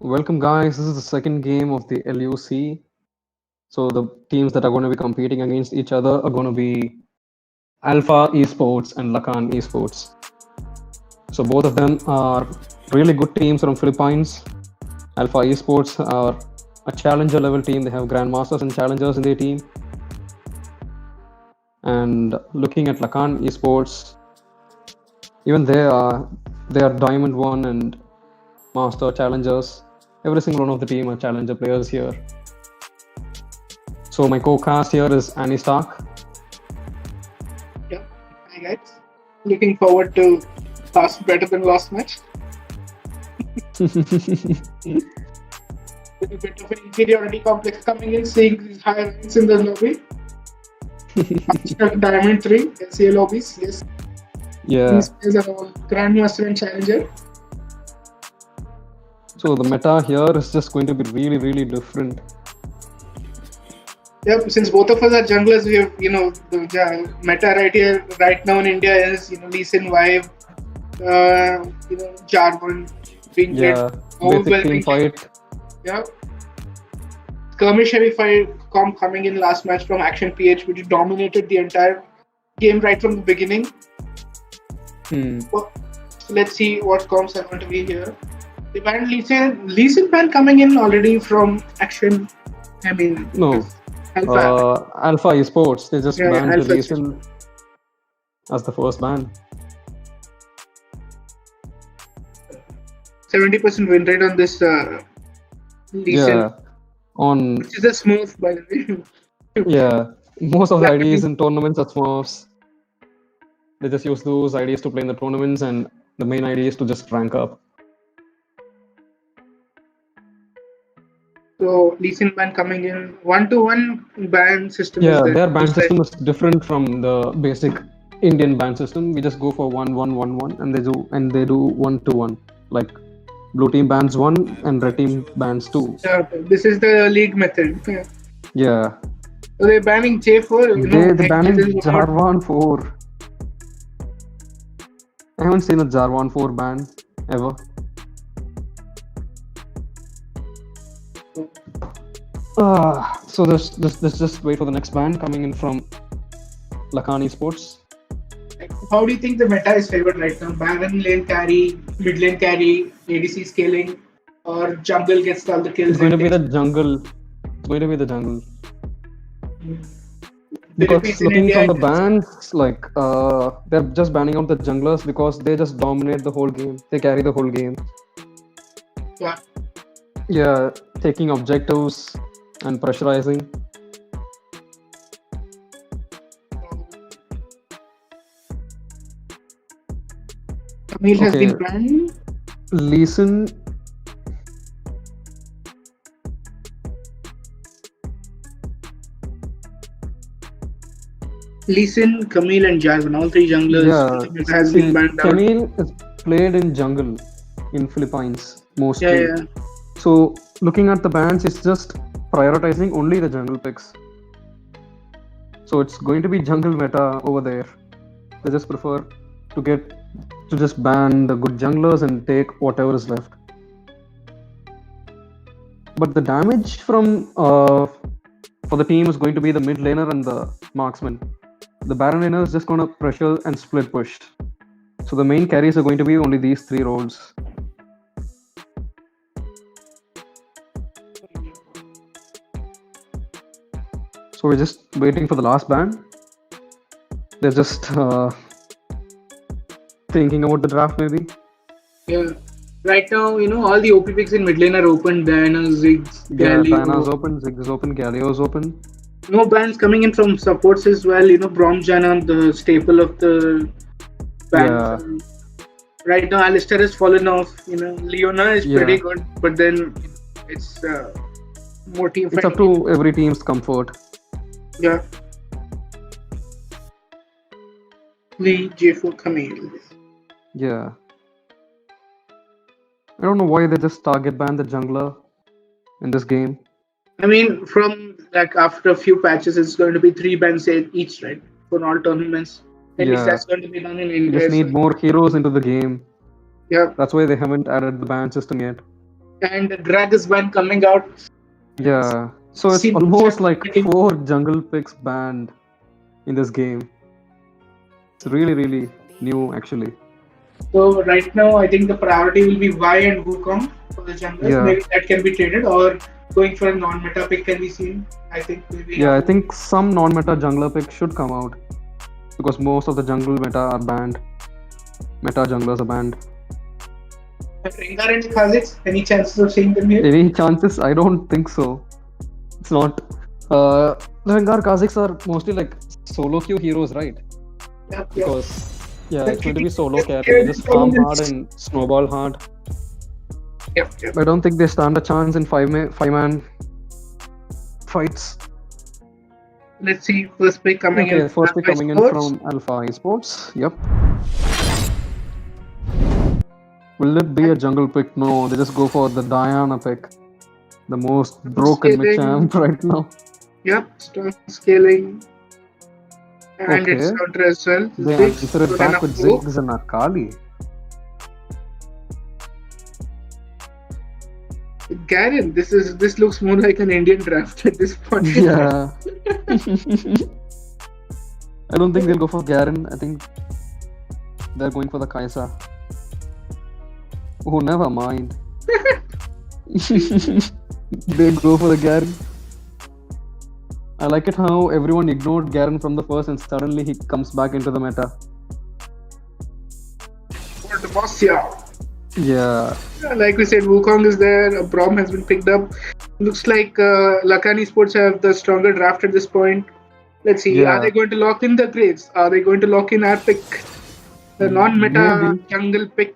Welcome, guys. This is the second game of the LUC. So the teams that are going to be competing against each other are going to be Alpha Esports and Lakan Esports. So both of them are really good teams from Philippines. Alpha Esports are a challenger level team. They have grandmasters and challengers in their team. And looking at Lakan Esports, even they are Diamond 1 and Master challengers. Every single one of the team are challenger players here. So my co-cast here is Annie Stark. Yeah. Hi guys. Looking forward to last better than last match. With a bit of an inferiority complex coming in, seeing these high ranks in the lobby. Diamond 3, SEA lobbies, yes. Yeah. These players are all Grandmaster and Challenger. So the meta here is just going to be really, really different. Yep, since both of us are junglers, we have, the meta right here, right now in India is, Lee Sin Vibe, Jarvan being played. Basic team fight. Yeah. Skirmish heavy fight coming in last match from Action PH, which dominated the entire game right from the beginning. So let's see what comms are going to be here. They banned Lee Sin ban coming in already from Action. No. Alpha Esports. They just banned Lee Sin as the first ban. 70% win rate on this Lee Sin. Which is a Smurf, by the way. Yeah. Most of the IDs in tournaments are Smurfs. They just use those IDs to play in the tournaments, and the main ID is to just rank up. So Lee Sin ban coming in 1-to-1 ban system. Yeah, their ban system is different from the basic Indian ban system. We just go for 1-1-1-1, and they do 1-to-1. Like blue team bans 1 and red team bans 2. Yeah, this is the league method. Yeah. So they're banning J4. They're banning Jarvan 4. I haven't seen a Jarvan 4 ban ever. So let's just wait for the next ban coming in from Lakan Esports. How do you think the meta is favored right now? Baron lane carry, mid lane carry, ADC scaling, or jungle gets all the kills? It's going to be the jungle. Because looking from the bans, like they're just banning out the junglers because they just dominate the whole game. They carry the whole game. Yeah. Yeah, taking objectives and pressurizing. Camille has been banned. Lee Sin. Lee Sin, Camille, and Jarvan, all three junglers has been banned out. Camille is played in jungle in Philippines mostly. Yeah. So looking at the bans, it's just prioritizing only the jungle picks. So it's going to be jungle meta over there. They just prefer to just ban the good junglers and take whatever is left. But the damage from for the team is going to be the mid laner and the marksman. The Baron laner is just going to pressure and split push. So the main carries are going to be only these 3 roles. So we're just waiting for the last ban. They're just thinking about the draft maybe. Yeah. Right now, all the OP picks in mid lane are open. Diana, Ziggs, Galio. Yeah, Diana's open, Ziggs is open, Galio's open. No bans coming in from supports as well. Braum Jana, the staple of the bans. Yeah. Right now, Alistair has fallen off. Leona is pretty good, but then it's more team fighting. It's up to every team's comfort. Yeah. Lee, J4, Camille. Yeah. I don't know why they just target ban the jungler in this game. I mean, from after a few patches, it's going to be 3 bans each, right? For all tournaments. At least that's going to be done in India. You just need more heroes into the game. Yeah. That's why they haven't added the ban system yet. and Gragas ban coming out. Yeah. So it's See, almost like 4 jungle picks banned in this game. It's really, really new actually. So right now, I think the priority will be Vi and Wukong for the junglers. Yeah. Maybe that can be traded, or going for a non-meta pick can be seen. I think maybe. Yeah, I think some non-meta jungler picks should come out because most of the jungle meta are banned. Meta junglers are banned. Rengar and Kha'Zix, any chances of seeing them here? Any chances? I don't think so. It's not. Rengar Kha'Zix are mostly like solo queue heroes, right? Yeah. Because yeah, it's going to be solo Yeah, carry. Just farm hard and snowball hard. Yep. I don't think they stand a chance in five-man fights. Let's see, first pick coming in. First pick coming in from Alpha Esports. Yep. Will it be a jungle pick? No, they just go for the Diana pick. The most broken champ right now. Yep, strong scaling. And it's counter as well. They answer it back with Ziggs and Akali. Garen, this looks more like an Indian draft at this point. Yeah. I don't think they'll go for Garen. I think they're going for the Kaisa. Oh, never mind. They go for the Garen. I like it how everyone ignored Garen from the first and suddenly he comes back into the meta. For the boss, yeah. Yeah. Like we said, Wukong is there, a Braum has been picked up. Looks like Lakan Esports have the stronger draft at this point. Let's see, are they going to lock in the Graves? Are they going to lock in our pick? The non-meta jungle pick?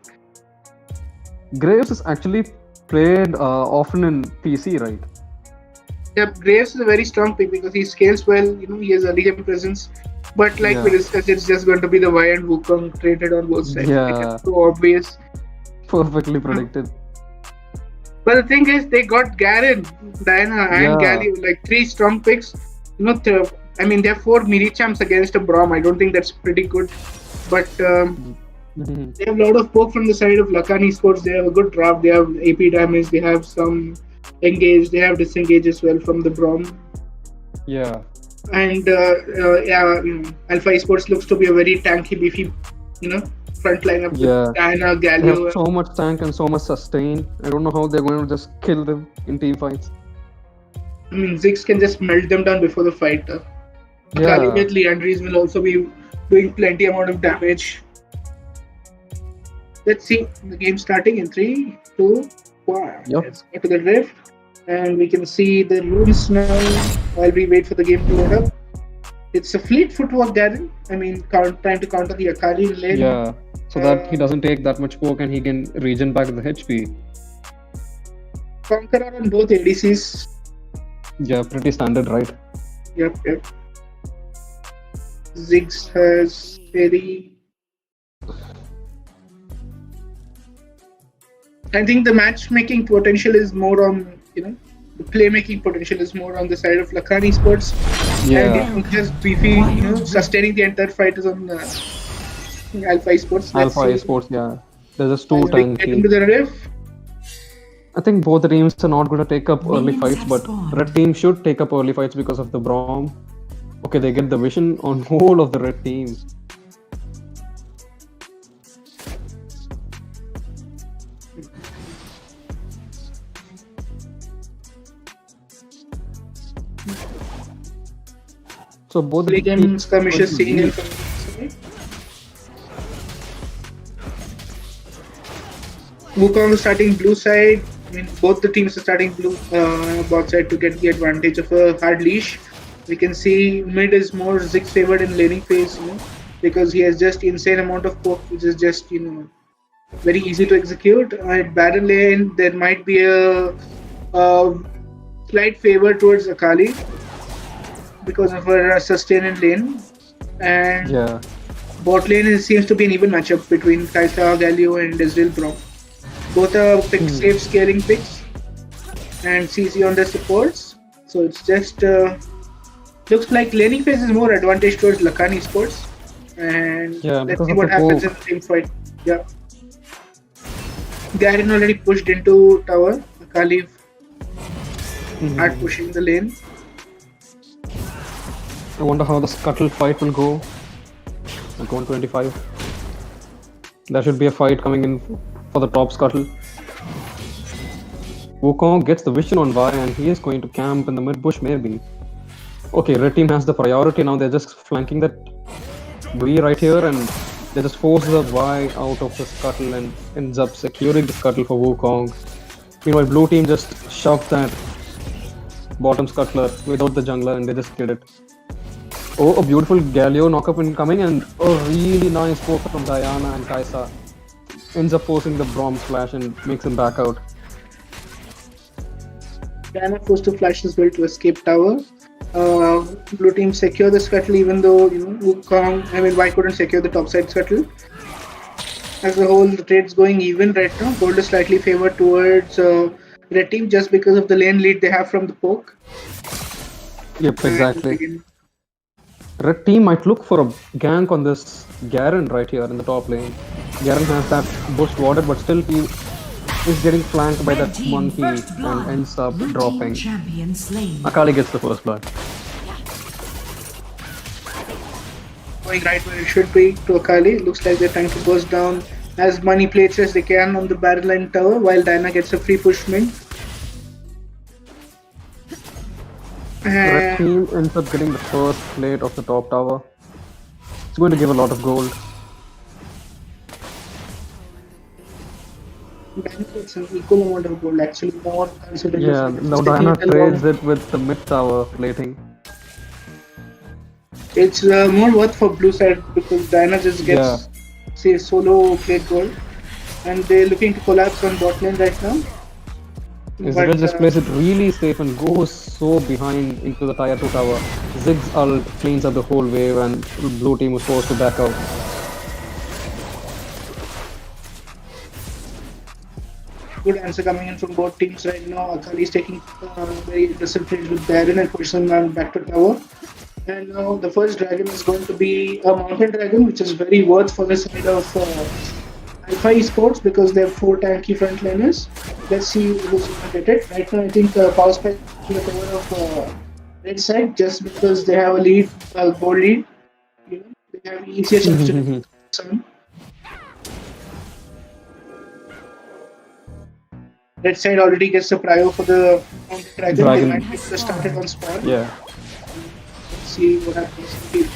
Graves is actually played often in PC, right? Yep, Graves is a very strong pick because he scales well, he has a lead presence. But like we discussed, it's just going to be the Vi and Wukong traded on both sides. Yeah. It's so obvious. Perfectly predicted. But the thing is, they got Garen, Diana, and Galio, like 3 strong picks. They have 4 mini champs against a Braum. I don't think that's pretty good. But they have a lot of poke from the side of Lakan Esports. They have a good draft. They have AP damage. They have some engage. They have disengage as well from the Braum. Yeah. And Alpha Esports looks to be a very tanky, beefy, front lineup with Diana, Galio. They have so much tank and so much sustain. I don't know how they're going to just kill them in team fights. Ziggs can just melt them down before the fight. Akali with Leandries will also be doing plenty amount of damage. Let's see the game starting in 3, 2, 1. Let's go to the rift. And we can see the runes now while we wait for the game to load up. It's a fleet footwork, Garen. Trying to counter the Akali lane. Yeah, so that he doesn't take that much poke and he can regen back the HP. Conqueror on both ADCs. Yeah, pretty standard, right? Yep. Ziggs has very... I think the matchmaking potential is more on, the playmaking potential is more on the side of Lakan Esports. Yeah. And just beefy, sustaining the entire fight is on Alpha Esports. Esports, yeah. There's just 2 tanky. Get into the rift. I think both the teams are not going to take up early fights, but red team should take up early fights because of the Braum. Okay, they get the vision on whole of the red team. So both the game skirmishes seeing in Wukong is starting blue side. Both the teams are starting blue bot side to get the advantage of a hard leash. We can see mid is more Ziggs favored in laning phase, because he has just insane amount of poke, which is just very easy to execute. At Baron lane, there might be a slight favor towards Akali because of her sustain in lane, and bot lane seems to be an even matchup between Kaisa, Galio, and Ezreal Braum. Both are safe scaling picks, and CC on the supports. So it's just looks like laning phase is more advantage towards Lakan Esports, and let's see what happens in the team fight. Yeah, Garen already pushed into tower. Akali start pushing the lane. I wonder how the scuttle fight will go. Like 125. There should be a fight coming in for the top scuttle. Wukong gets the vision on Vi and he is going to camp in the mid bush maybe. Okay, red team has the priority now. They're just flanking that V right here and they just force the Vi out of the scuttle and ends up securing the scuttle for Wukong. Meanwhile, blue team just shoved that bottom scuttler without the jungler and they just killed it. Oh, a beautiful Galio knockup incoming and a really nice poke from Diana and Kaisa. Ends up forcing the Braum flash and makes him back out. Diana forced to flash as well to escape tower. Blue team secure the scuttle even though Wukong, couldn't secure the top side scuttle. As a whole, the trade's going even right now. Gold is slightly favored towards red team just because of the lane lead they have from the poke. Yep, exactly. Red team might look for a gank on this Garen right here in the top lane. Garen has that bush warded, but still he is getting flanked by Red that team monkey first and blood. ends up Blue team dropping. champion slain. Akali gets the first blood. Going right where it should be to Akali. Looks like they're trying to burst down as many plates as they can on the barrel line tower while Diana gets a free push mid. Red team ends up getting the first plate of the top tower. It's going to give a lot of gold. Diana gets an equal amount of gold, actually more considering the Yeah, fact now it's Diana technical trades one. it with the mid tower plating. It's more worth for blue side because Diana just gets say solo plate gold and they're looking to collapse on bot lane right now. Israel just plays it really safe and goes so behind into the tier 2 tower. Ziggs ult cleans up the whole wave and blue team was forced to back out. Good answer coming in from both teams right now. Akali is taking very aggressive trades with Baron and pushing man back to tower. And now the first dragon is going to be a mountain dragon, which is very worth for the side of Alpha Esports because they have 4 tanky frontliners. Let's see who's going to get it. Right now, I think Power Spy is in the cover of red side just because they have a lead, board lead. You know, they have easier chance to get some. Red side already gets the prio for the mountain dragon. Dragon. They might get the started on spawn. Yeah. Let's see what happens.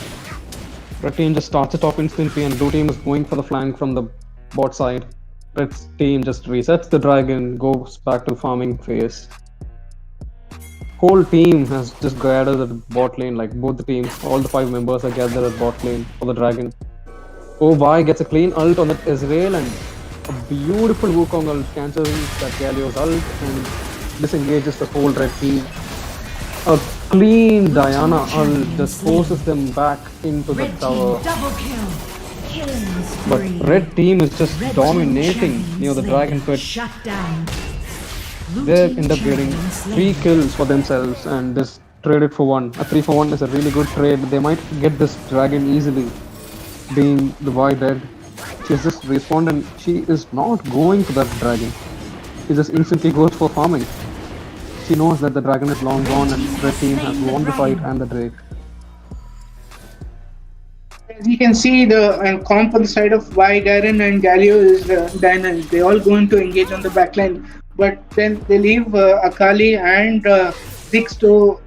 Red team just starts it off instantly and blue team is going for the flank from the bot side. Red team just resets the dragon, goes back to farming phase. Whole team has just gathered at bot lane, like both the teams, all the 5 members are gathered at bot lane for the dragon. Oh, Vi gets a clean ult on that Ezreal and a beautiful Wukong ult cancels that Galio's ult and disengages the whole red team. A clean Diana ult just forces them back into the Red tower. team double kill. Killing But spree. red team is just Red dominating team near the slain. dragon pit. Shut down. Blue They team end up getting champion 3 slain. kills for themselves and just traded for 1. A 3 for 1 is a really good trade. They might get this dragon easily, being the Vi dead. She's just respawned and she is not going for that dragon. She just instantly goes for farming. She knows that the dragon is long gone and red team has won the fight and the Drake. As you can see, the comp on the side of Vi, Garen and Galio is Diana. They all going to engage on the backline, but then they leave Akali and Ziggs to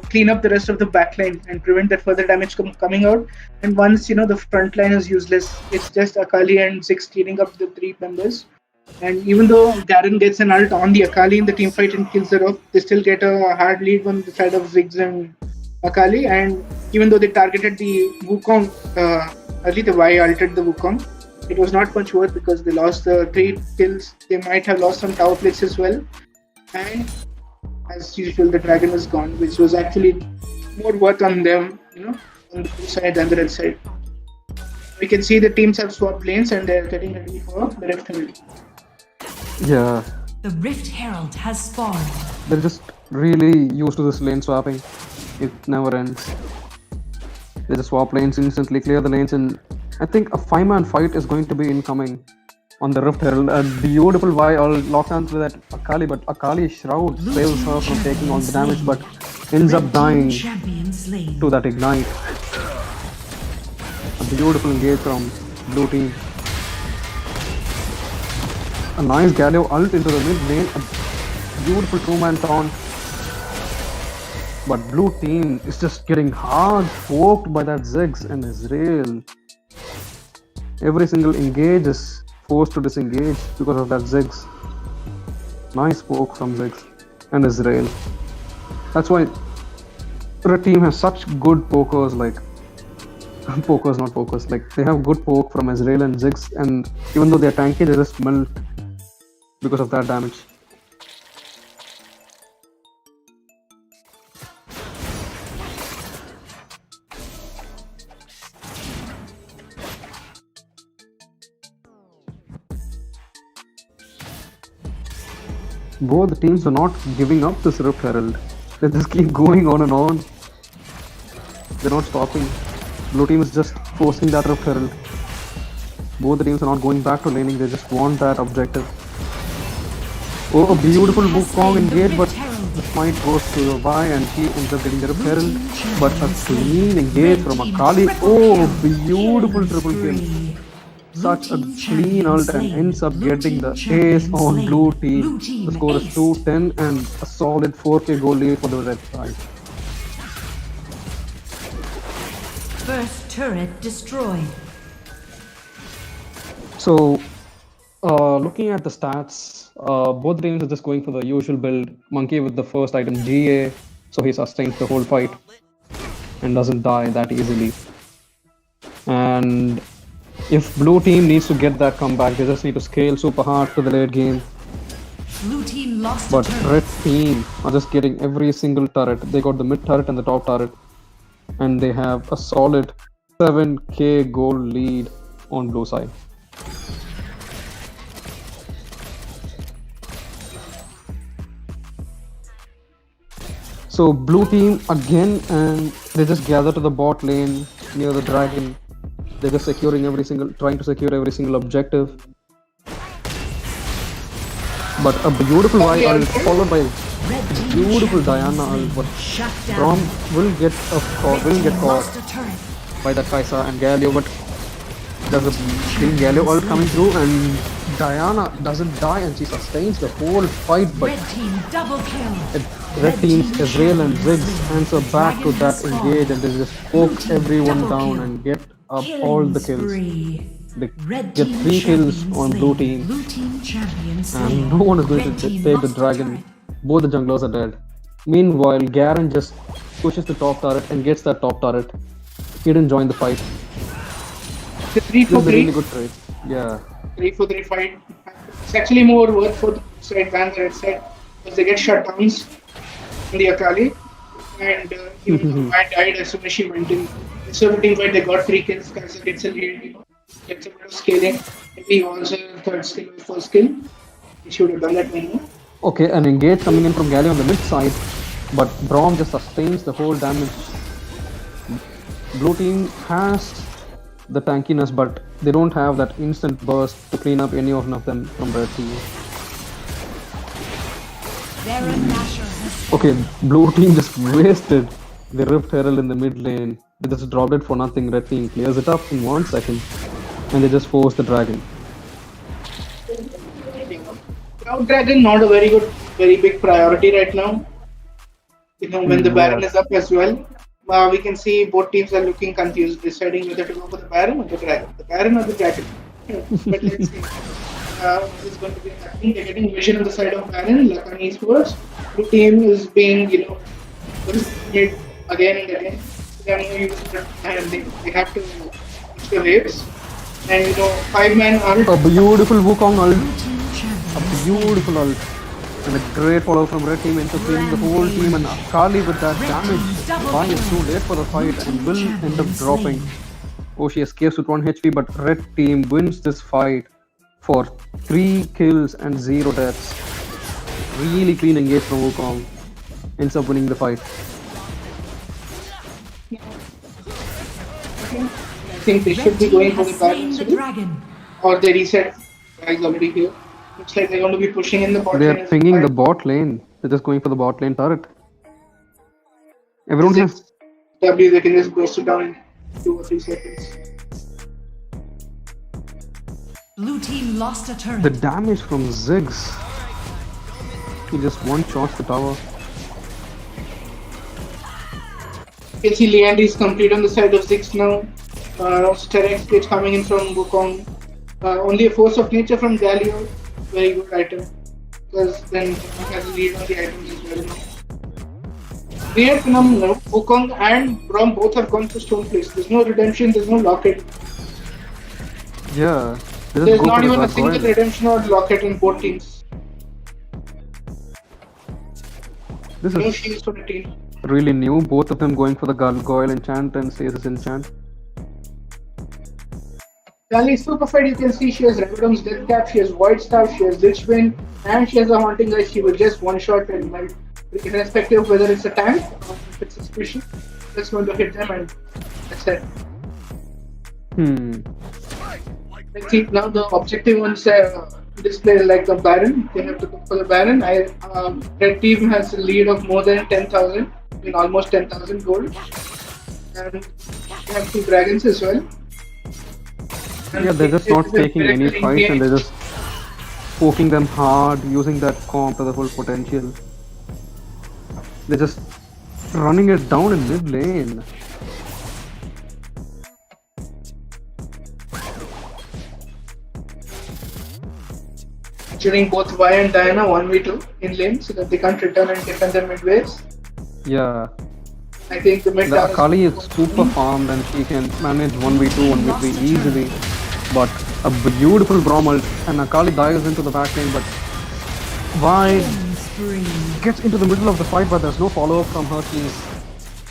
clean up the rest of the backline and prevent that further damage coming out. And once the front line is useless, it's just Akali and Ziggs cleaning up the 3 members. And even though Garen gets an ult on the Akali in the team fight and kills her off, they still get a hard lead on the side of Ziggs and Akali. And even though they targeted the Wukong, early the Vi ulted the Wukong, it was not much worth because they lost the 3 kills. They might have lost some tower plates as well. And as usual, the dragon is gone, which was actually more worth on them, on the blue side than the red side. We can see the teams have swapped lanes and they're getting ready for the Rift Herald. Yeah, The Rift Herald has spawned. they're just really used to this lane swapping. It never ends. They just swap lanes instantly, clear the lanes, and I think a 5-man fight is going to be incoming. on the Rift Herald. A beautiful Y all locked onto that Akali, but Akali Shroud saves her from taking all the damage, but ends up dying Champion slain. to that ignite. A beautiful engage from blue team. A nice Galio ult into the mid lane. A beautiful two-man taunt. But blue team is just getting hard poked by that Ziggs and Israel. Every single engage is forced to disengage because of that Ziggs. Nice poke from Ziggs and Israel. That's why Red team has such good pokers, like pokers, not pokers. Like they have good poke from Israel and Ziggs, and even though they're tanky, they just melt because of that damage. Both teams are not giving up this Rift Herald. They just keep going on and on. They're not stopping. Blue team is just forcing that Rift Herald. Both the teams are not going back to laning, they just want that objective. Oh, a beautiful Wukong engage, but the smite goes to the Y and he ends up getting the Rift Herald. But a clean engage from Akali. Oh, beautiful triple kill. Such a clean ult and ends up getting the ace on blue team. The score is 2-10 and a solid 4k goal lead for the red side. First turret destroyed. So, looking at the stats, both teams are just going for the usual build. Monkey with the first item GA, so he sustains the whole fight and doesn't die that easily. And if blue team needs to get that comeback, they just need to scale super hard to the late game. Blue team lost a But turret. red team are just getting every single turret. They got the mid turret and the top turret, and they have a solid 7k goal lead on blue side. So blue team again, and they just gather to the bot lane near the dragon. They're just trying to secure every single objective. But a beautiful Y ult followed by Red team beautiful champion Diana slain. ult, but Shut Brom down. will get caught Lost a turret. by that Kaisa and Galio, but there's a clean Galio ult coming through and Diana doesn't die and she sustains the whole fight, but Red team double kill. red team's Israel and Ziggs answer back to that engage and they just poke everyone down and get up all the kills. Spree. They Red get team 3 kills champion on slain. blue team Blue team champion slain. and no one is going Red to team take the lost a dragon. turret. Both the junglers are dead. Meanwhile, Garen just pushes the top turret and gets that top turret. He didn't join the fight. The 3 This for is a 3. really good trade. Yeah. 3 for 3 fight. It's actually more worth for the side than the red side because they get shutdowns in the Akali. And even though I died as soon as she went in. So the team fight, they got 3 kills. Kaiser gets a lead, gets a bit of scaling. Maybe also third skill or first skill. He should have done that one more. Okay, an engage coming in from Galio on the mid side, but Braum just sustains the whole damage. Blue team has the tankiness, but they don't have that instant burst to clean up any of them from red team. Baron Nashor has Okay, blue team just wasted the Rift Herald in the mid lane. They just dropped it for nothing. Red team clears it up in 1 second, and they just force the dragon. Cloud Dragon not a very big priority right now. When the Baron is up as well, we can see both teams are looking confused, deciding whether to go for the Baron or the Dragon. The Baron or the Dragon. But let's see. What is going to be happening? They're getting vision on the side of Baron. Lakan Esports. The team is being, made again and again. They are no use and they have to push the waves. And 5-man ult. A beautiful Wukong ult. blue team champion. A beautiful ult. And a great follow from red team into cleaning the whole team, and Akali with that damage. Why is too late for the fight and will end up dropping. Oh, she escapes with 1 HP, but red team wins this fight for 3 kills and 0 deaths. Really clean engage from Wukong. Ends up winning the fight. I think they should be going for the Slain Baron the soon. dragon. Or they reset Guys already here. Looks like they're going to be pushing in the bot They are lane. pinging the bot lane. They're just going for the bot lane turret. Everyone has 6 W, they can just burst it down in 2 or 3 seconds. Blue team lost a the turret. damage from Ziggs. He just one-shots the tower. You can see Leandry is complete on the side of 6 now. Sterex is coming in from Wukong. Only a force of nature from Galio. Very good item. Because then he has a lead on the items as well. Weird phenomenon. Wukong and Brom both have gone for Stoneplace. There's no redemption, there's no locket. Yeah. They just There's go not for the even a single gargoyle. redemption or locket in both teams. This No is shields for the team. really new. Both of them going for the gargoyle enchant and stasis enchant. Kali is super fight, you can see she has Revedom's Death Cap, she has Void Staff, she has Lichwind, and she has a Haunting Eye. She will just one shot and melt. Irrespective of whether it's a tank or if it's a squishy, just going to hit them and that's it. Let's see now the objective ones display like the Baron. They have to go for the Baron. Red team has a lead of more than 10,000, almost 10,000 gold. And they have 2 dragons as well. And Yeah, they're just it not is a taking any miracle fights and engage. they're just poking them hard, using that comp to the full potential. They're just running it down in mid lane. Featuring both Vi and Diana 1v2 in lane so that they can't return and defend their mid waves. Yeah. I think the mid The tower is Akali is super farmed and she can manage 1v2, 1v3 easily. But a beautiful Braum ult and Akali dives into the back lane, but Vi gets into the middle of the fight, but there's no follow-up from her.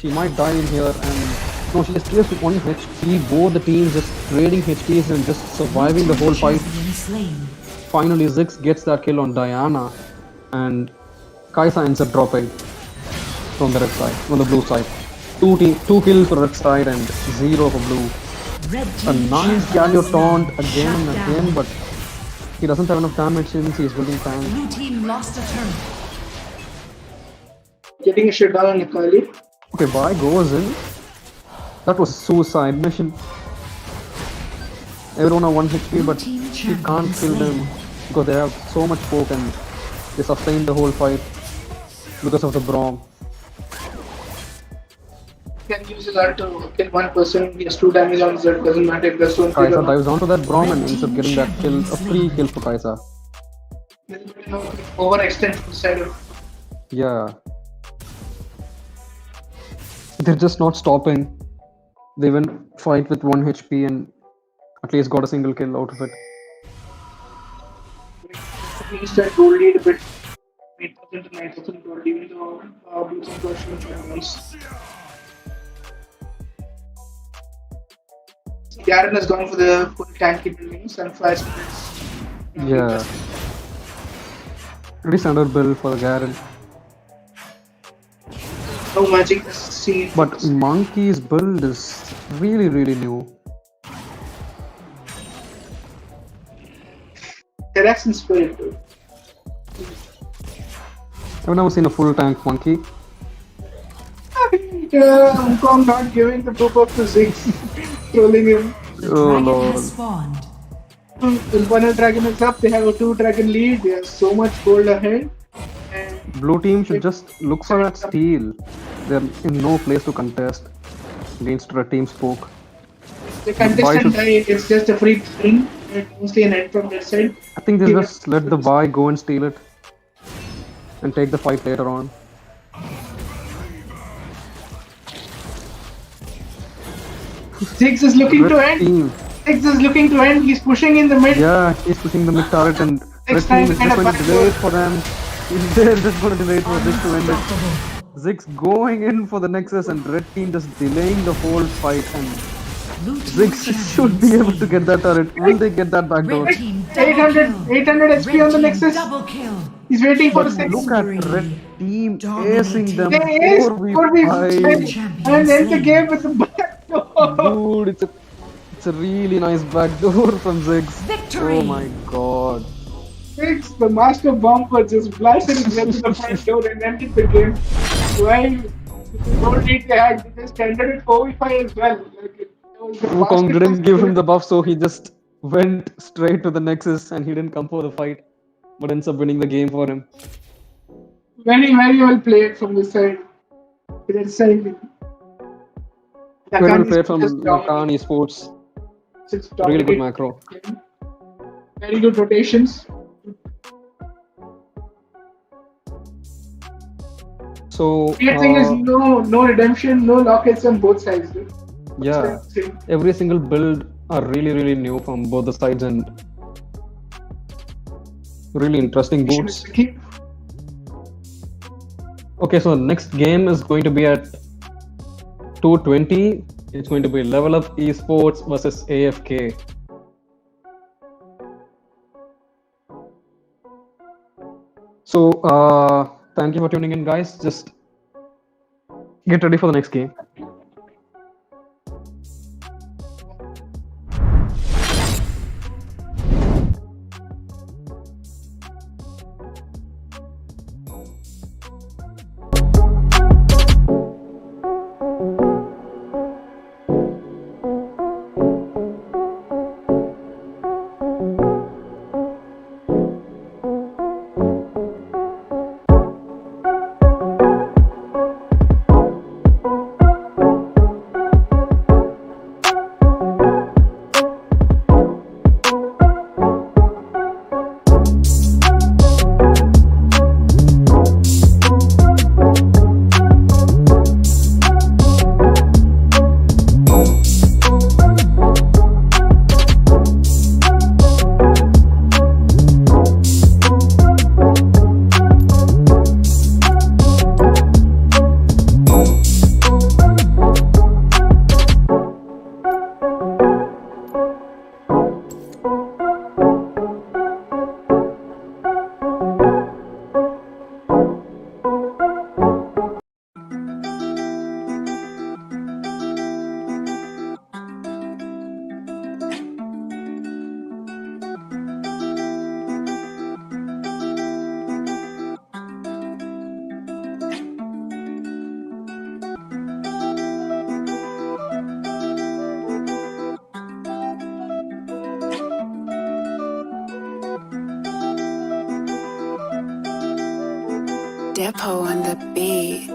She might die in here and no, she escapes with 1 HP. Both the teams just trading HPs and just surviving the whole fight. Champion slain. Finally, Ziggs gets that kill on Diana and Kaisa ends up dropping from the red side, on the blue side. 2 kills for red side and 0 for blue. Red A team nice champion Galio slain. taunt again and Shut again, down. but he doesn't have enough damage since he's building tank. Blue team lost a turret. getting a shutdown on Akali. Okay, Vi goes in. That was suicide mission. Everyone on 1 HP, but he can't kill them because they have so much poke and they sustain the whole fight because of the Braum. Can use his ult to kill one person. He has 2 damage on his ult. Doesn't matter if there's one Kaisa kill or not. dives onto that Braum and ends up getting that kill, a free kill for Kaisa. Overextend from the side of. Yeah. They're just not stopping. They even fight with 1 HP and at least got a single kill out of it. He's that gold lead a bit. 8,000 to 9,000 gold, even though Blue Team got shown once. Garen has gone for the full tanky buildings and fire spirits. Yeah. Pretty standard build for the Garen. No magic is seen. But Monkey's build is really new. Terrax and Spirit too. I've never seen a full tank Monkey. Wukong not giving the poop up to Ziggs, trolling him. Oh Dragon lord. has spawned. The one dragon is up, they have a 2 dragon lead, they have so much gold ahead. And Blue team should just look for that steal. They're in no place to contest against red team's poke. the contestant die, it's just a free thing, and mostly an end from their side. I think they'll just let the Vi go and steal it and take the fight later on. Ziggs is looking to Red end. team. Ziggs is looking to end, he's pushing in the mid. Yeah, he's pushing the mid turret and red time team is kind just of going to back delay it door. for them. They're just going to delay it for Ziggs to end it. Ziggs going in for the Nexus and red team just delaying the whole fight and Blue team Ziggs champion should be able to slain. get that turret. Will they get that back door? Red team double 800, kill. 800 HP Red on the team Nexus. double kill. He's waiting for But the 6. look at red team Dominating. acing them They ace 4v5. and end the game with the back door. Dude, it's a It's a really nice backdoor from Ziggs. Victory! Oh my god. It's the master bomber just blasted his way to the front door and ended the game. Well, no need they had, they just ended it 4v5 as well. Like, it was the Wukong fastest didn't give him possible. the buff, so he just went straight to the Nexus and he didn't come for the fight, but ends up winning the game for him. Very, very well played from this side. That side, Very well Lakan is played from just Lakan dominating. Esports. Just Really good dominating. macro. Very good rotations. So, The thing is, no redemption, no lockets on both sides, dude. yeah, every single build are really new from both the sides and really interesting boots. Okay, so next game is going to be at 2:20. It's going to be Levelup Esports versus AFK. So, thank you for tuning in, guys. Just get ready for the next game. Depot on the beat.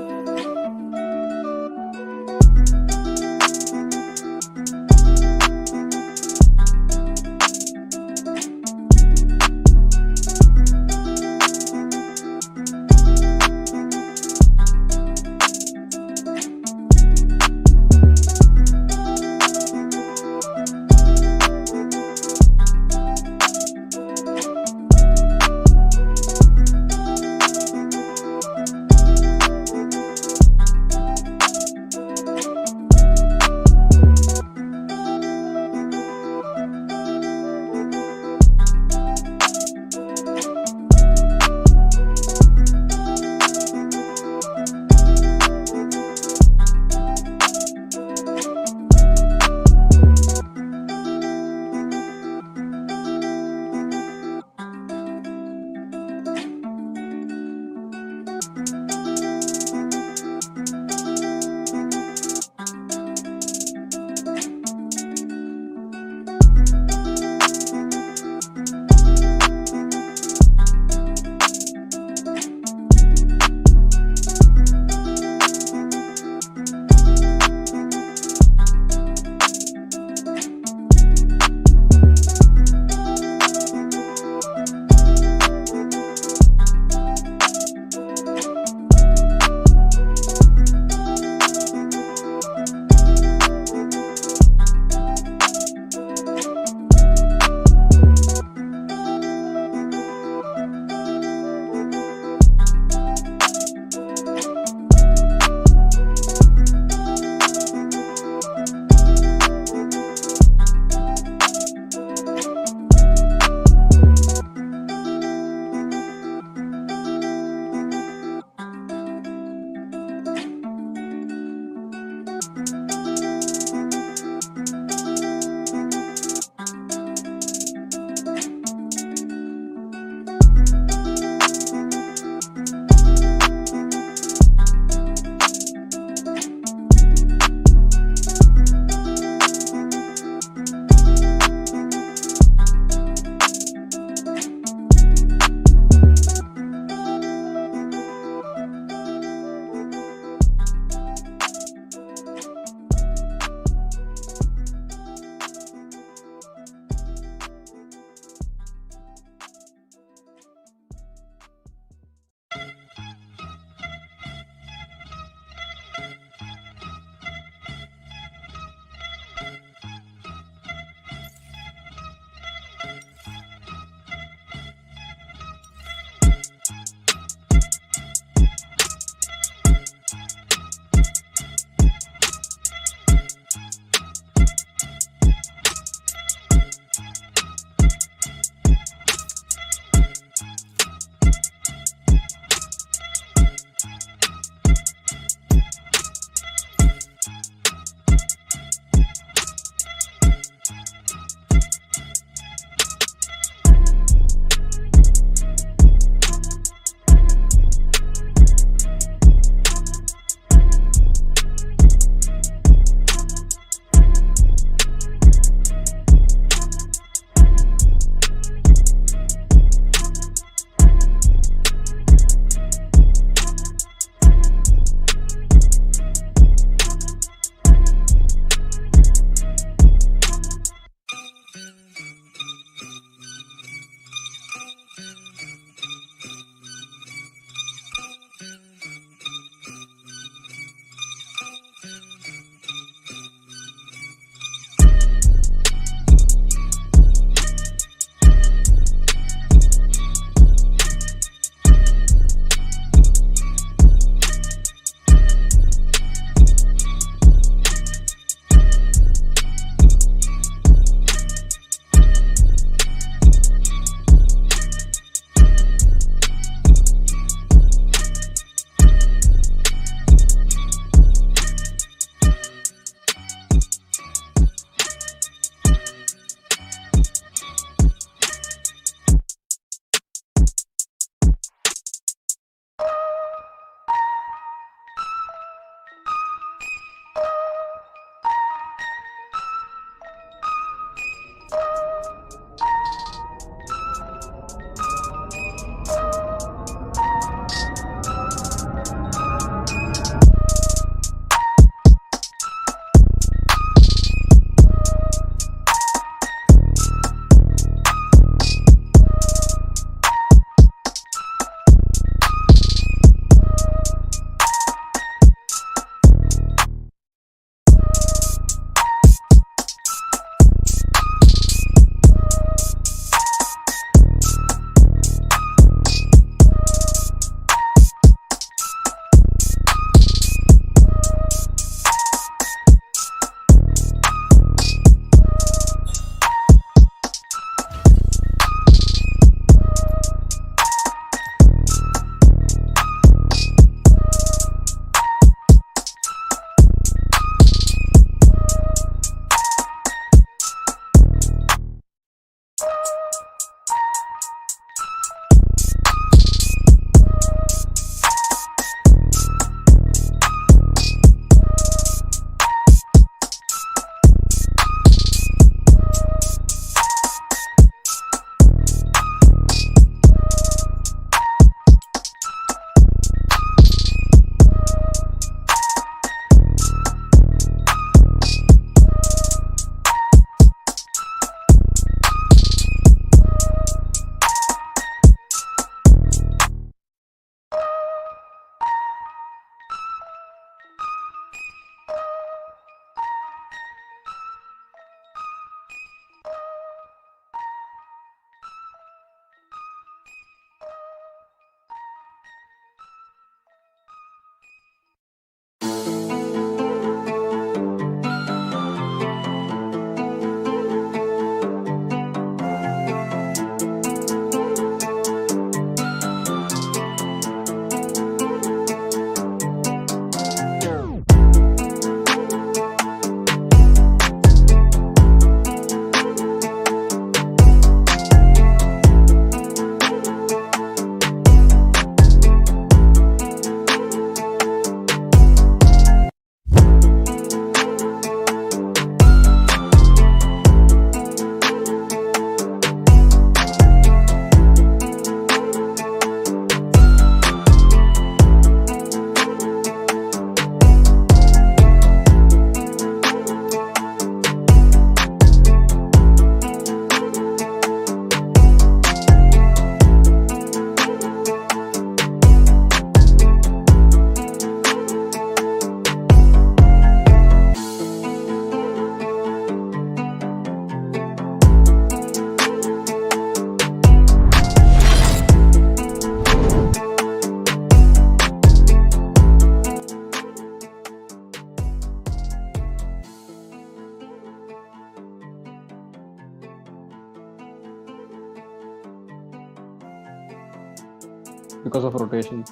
because of rotation.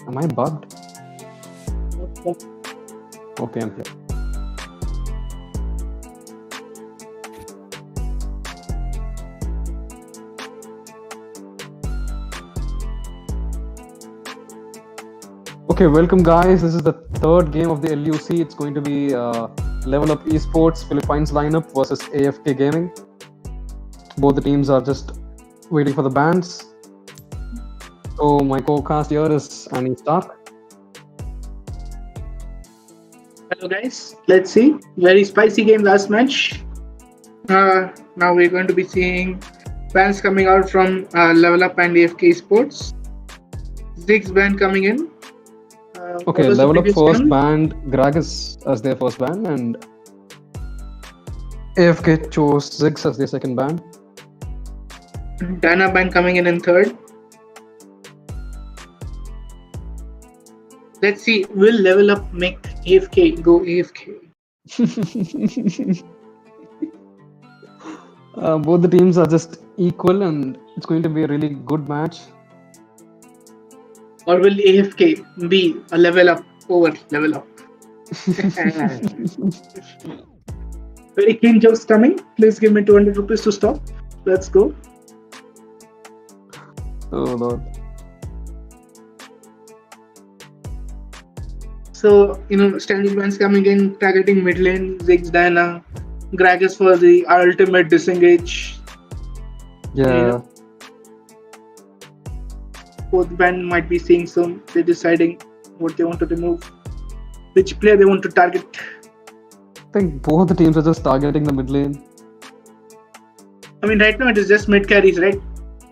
Am I bugged? Okay, I'm here. Okay, welcome guys. This is the third game of the LUC. It's going to be Levelup Esports Philippines lineup versus AFK Gaming. Both the teams are just waiting for the bans. So my co-cast here is Annie Stark. Hello guys, let's see. Very spicy game last match. Now we're going to be seeing bans coming out from Levelup and AFK Esports. Ziggs ban coming in. Okay, Levelup first banned Gragas as their first ban, and AFK chose Ziggs as their second ban. Dana ban coming in third. Let's see, will Levelup make AFK go AFK? Both the teams are just equal, and it's going to be a really good match. Or will AFK be a level up over Levelup? Very keen jokes coming. Please give me 200 rupees to stop. Let's go. Oh lord. So, standing bans coming in, targeting mid lane, Ziggs, Diana, Gragas for the ultimate disengage. Yeah. Both band might be seeing soon. They're deciding what they want to remove, which player they want to target. I think both the teams are just targeting the mid lane. I mean, right now it is just mid carries, right?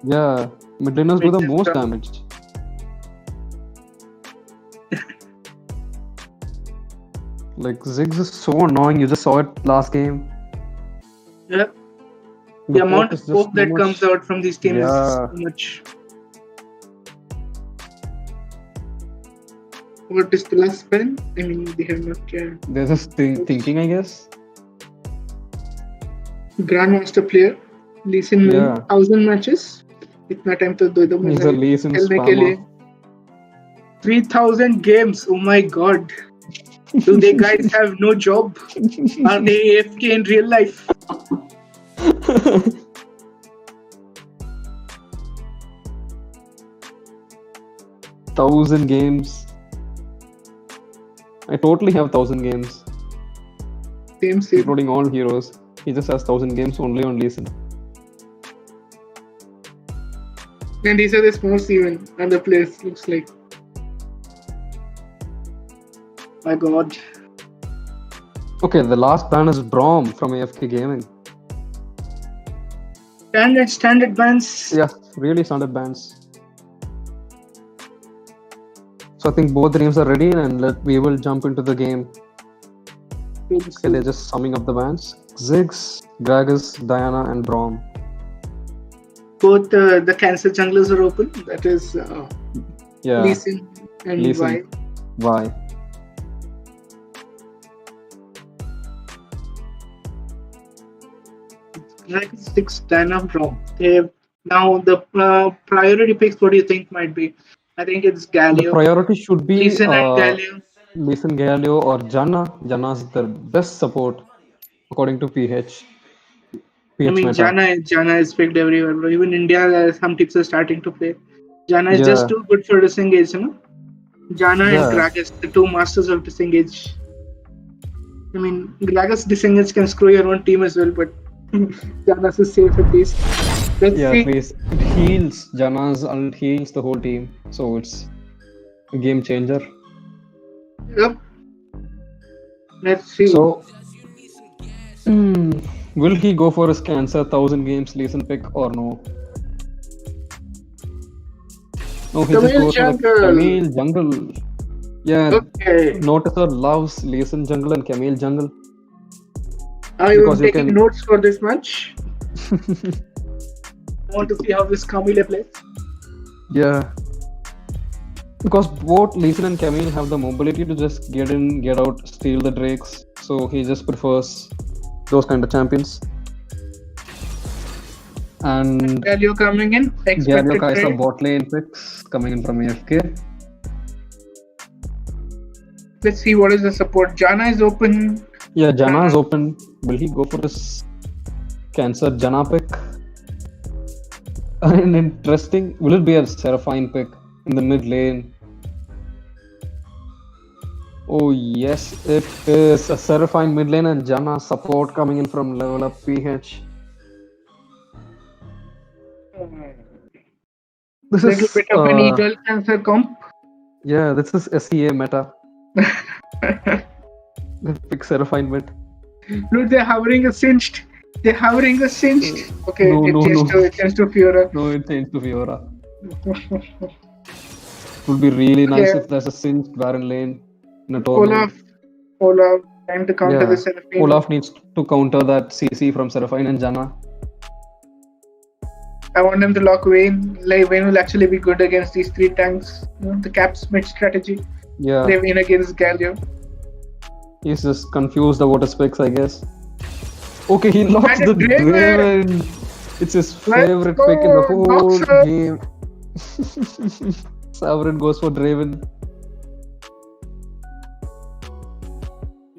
Yeah, mid laners do the Mid-lane most stuff. damage. Like Ziggs is so annoying. You just saw it last game. Yeah. The The amount poke of is just smoke too that comes much. out from these teams Yeah. is too much. What is the last spell? I mean, they have not cared. They're just thinking, I guess. Grandmaster player, Lee Sin में Yeah. 1000 matches. इतना time तो दो दो He's a Lee Sin खेलने के लिए. spammer. 3000 games. Oh my god. Do they guys have no job? Are they AFK in real life? Thousand games. I totally have 1,000 games, Same. including all heroes. He just has 1,000 games only on Lee Sin. And these are the most even other players looks like. My god. Okay, the last ban is Brom from AFK Gaming. Standard bans. Yeah, really standard bans. So I think both teams are ready, and we will jump into the game. Okay, they're just summing up the bans. Ziggs, Gragas, Diana, and Brom. Both the cancer junglers are open. That is Yeah, Lee Sin and Lee Sin. Vi. why? Like 6 Diana Brom. They have now the priority picks. What do you think might be? I think it's The Galio. priority should be Lee Sin and Galio. Lee Sin, Galio, or Janna. Janna's the best support according to PH. I mean, meta. Jana is picked everywhere, bro. Even India, some teams are starting to play. Jana is just Yeah. too good for disengage, Jana Yeah. and Gragas, the two masters of disengage. I mean, Gragas disengage can screw your own team as well, but Jana's is safe at least. Let's Yeah, see. at least it heals Janna's ult heals the whole team, so it's a game changer. Yep. Let's see. So, will he go for his cancer 1,000 games Leeson pick or no? No, he just Camille goes for the Jungle. Camille Jungle. Yeah, Okay. Noticer loves Leeson Jungle and Camille Jungle. Are you Because you taking can- notes for this match? I want to see how this Camille plays. Yeah. Because both Leeson and Camille have the mobility to just get in, get out, steal the Drakes. So he just prefers those kind of champions. And Galio coming in. Galio Expected Kaisa trade. bot lane picks coming in from AFK. Let's see what is the support. Jana is open. Yeah, Jana is open. Will he go for his Cancer Jana pick? And interesting, will it be a Seraphine pick in the mid lane? Oh yes, it is a Seraphine mid lane and Jana support coming in from Levelup PH. This Little is bit of an eagle cancer comp. yeah, this is SEA meta. They pick Seraphine mid. Dude, they're hovering a cinched. They're hovering a cinched. Okay, No, it no, changed no. to Fiora. No, it changed to Fiora. It would be really nice if there's a cinched Baron lane in a tournament. Olaf, time to counter the Yeah, Seraphine. Olaf needs to counter that CC from Seraphine and Jana. I want them to lock Vayne. Like, Vayne will actually be good against these three tanks. You know, the cap smith strategy. Yeah, They win against Galio. he's just confused about his picks, I guess. Okay, he locks And the a Draven! Draven. It's his favorite pick in the go! whole Knocks her. game. Sovereign goes for Draven.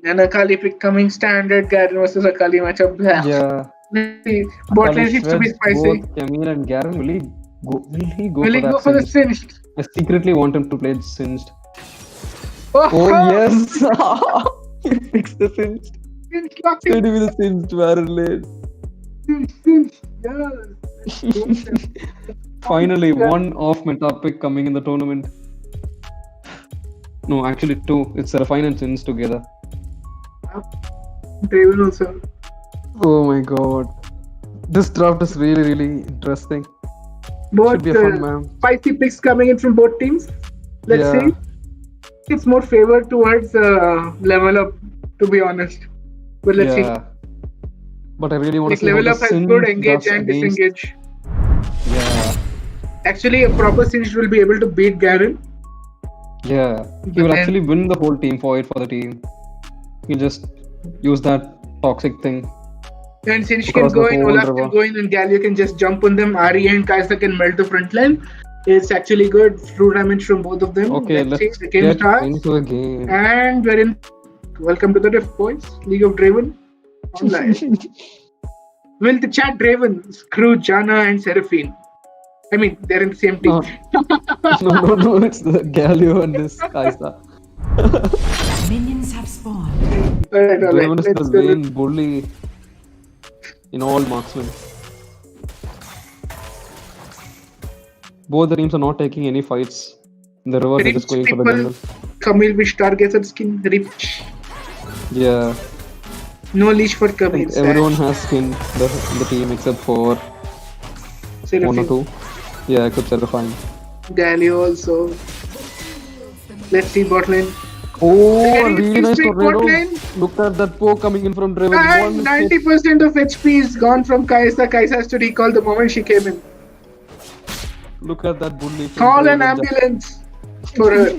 And Akali pick coming standard. Garen versus Akali matchup. Yeah. Let's see. Bot Akali lane needs to be shreds spicy. both Camille and Garen. Will he go Will for he that go for the Singed? cinched? I secretly want him to play Singed. Oh, Oh yes! He picks the Singed. Cinched, lock It's going to be the Singed Baron lane. cinched. Yes. Finally, one off meta pick coming in the tournament. No, actually two. It's Seraphine and Sins together. Draven also. Oh my god. This draft is really, really interesting. Should Both be a fun man. spicy picks coming in from both teams. Let's Yeah. see. It's more favored towards Levelup, to be honest. But let's see. Yeah. But I really want Like to see how Levelup the has Sins good engage does and against... disengage. Yeah. Actually, a proper Singed will be able to beat Garen. Yeah. He But will then- actually win the whole team fight for the team. He'll just use that toxic thing. And Singed can Across the go in, whole Olaf river. can go in, and Galio can just jump on them. Ari and Kaisa can melt the front line. It's actually good. True damage from both of them. Okay, Let's see. let's The game get starts. into a game. And we're in. Welcome to the Rift, boys. League of Draven online. Will the chat Draven screw Jana and Seraphine? I mean, they're in the same team. No, it's the Galio and this Kaisa. Minions have spawned. Alright, Draven is let's the do it. main bully in all marksmen. Both the teams are not taking any fights. In the river, they're just going for the jungle. Camille wish targets and skin reach. Yeah. No leash for I Camille. think everyone has skin in the team except for one or two. Yeah, except Seraphine. Galio also. Let's see bot lane. Oh, a Very really nice big bot tornado. lane. Look at that poke coming in from Draven. And One hit. 90% of HP is gone from Kaisa. Kaisa has to recall the moment she came in. Look at that bully. from Call an Draven. ambulance for her.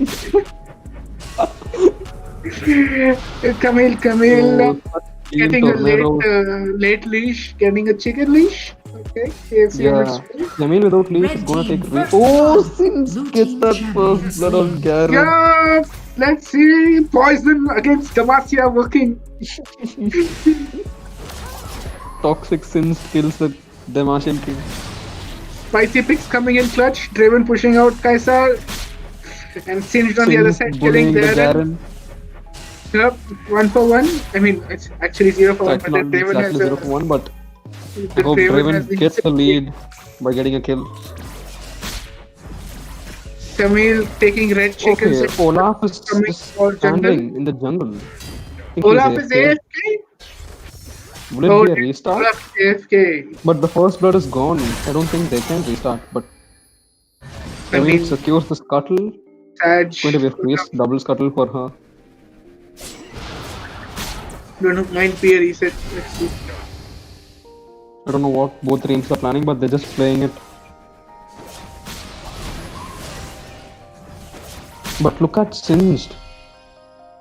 Camille, Oh, getting a tornado. late leash, getting a chicken leash. Okay, KFC Yeah. Jamil without leash is Red gonna team take first Oh, blood. Sins Blue gets team that champion first has blood on slain. Garen. Yeah, let's see. Poison against Demacia working. Toxic Sins kills the Damascene king. Spicy picks coming in clutch. Draven pushing out Kaisa. And Singed on the other Sins side, bullying killing the Garen. Garen. Yep, 1 for 1. I mean, it's actually 0 for 1, That's but not then Draven exactly has 0 for 1, but I the hope Draven has Draven gets the lead by getting a kill. Camille taking red chicken. Okay, Olaf is coming just for jungle. standing in the jungle. I think Olaf he's is AFK. AFK. Will it be a restart? Olaf is AFK. But the first blood is gone. I don't think they can restart. But I Camille mean, secures the scuttle. Sag. It's going to be a face double scuttle for her. Don't know, might be a reset. Let's see. I don't know what both teams are planning, but they're just playing it. But look at Singed.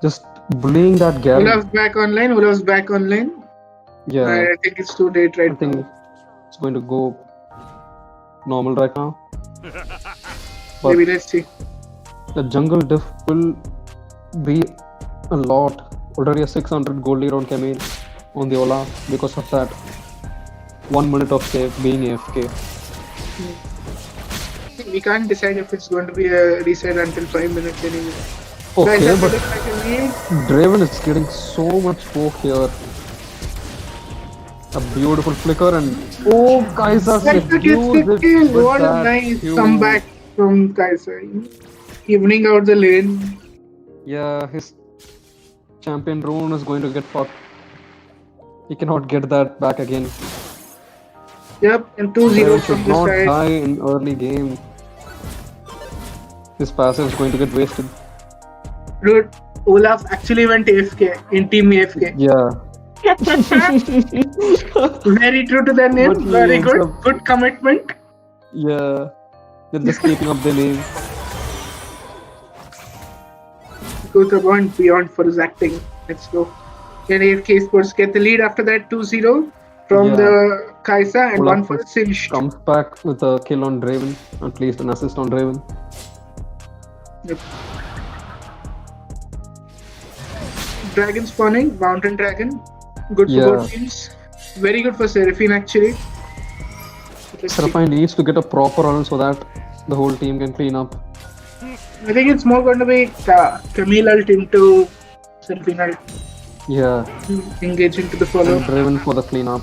Just bullying that Garen. Olaf's back online. Olaf's back online. Yeah, I think it's too late I right think now. it's going to go normal right now. But Maybe let's see. the jungle diff will be a lot. Already a 600 gold lead on Camille on the Ola because of that 1 minute of save being AFK. We can't decide if it's going to be a reset until 5 minutes anyway. Okay, Guys, but like a lead. Draven is getting so much poke here. A beautiful flicker and Kaiser Kaiser gets diffused the it kill. with What a that nice huge- comeback from Kaiser. Evening out the lane. Yeah, his champion rune is going to get fucked. He cannot get that back again. Yep, and 2-0 Draven from should the not side. die in early game. His passive is going to get wasted. Dude, Olaf actually went AFK in Team AFK. Yeah. Very true to their name. But he Very ends good. up- Good commitment. Yeah. They're just keeping up their name. Goes above beyond for his acting. Let's go. Can AFK Esports get the lead after that 2-0 from Yeah. the Kaisa and Olaf one for just Singed. comes back with a kill on Draven, at least an assist on Draven. Yep. Dragon spawning, Mountain Dragon. Good for Yeah. both teams. Very good for Seraphine actually. Let's see. Seraphine needs to get a proper run so that the whole team can clean up. I think it's more going to be Camille ult into Seraphine ult. Yeah, Engage into the follow. and Draven for the cleanup.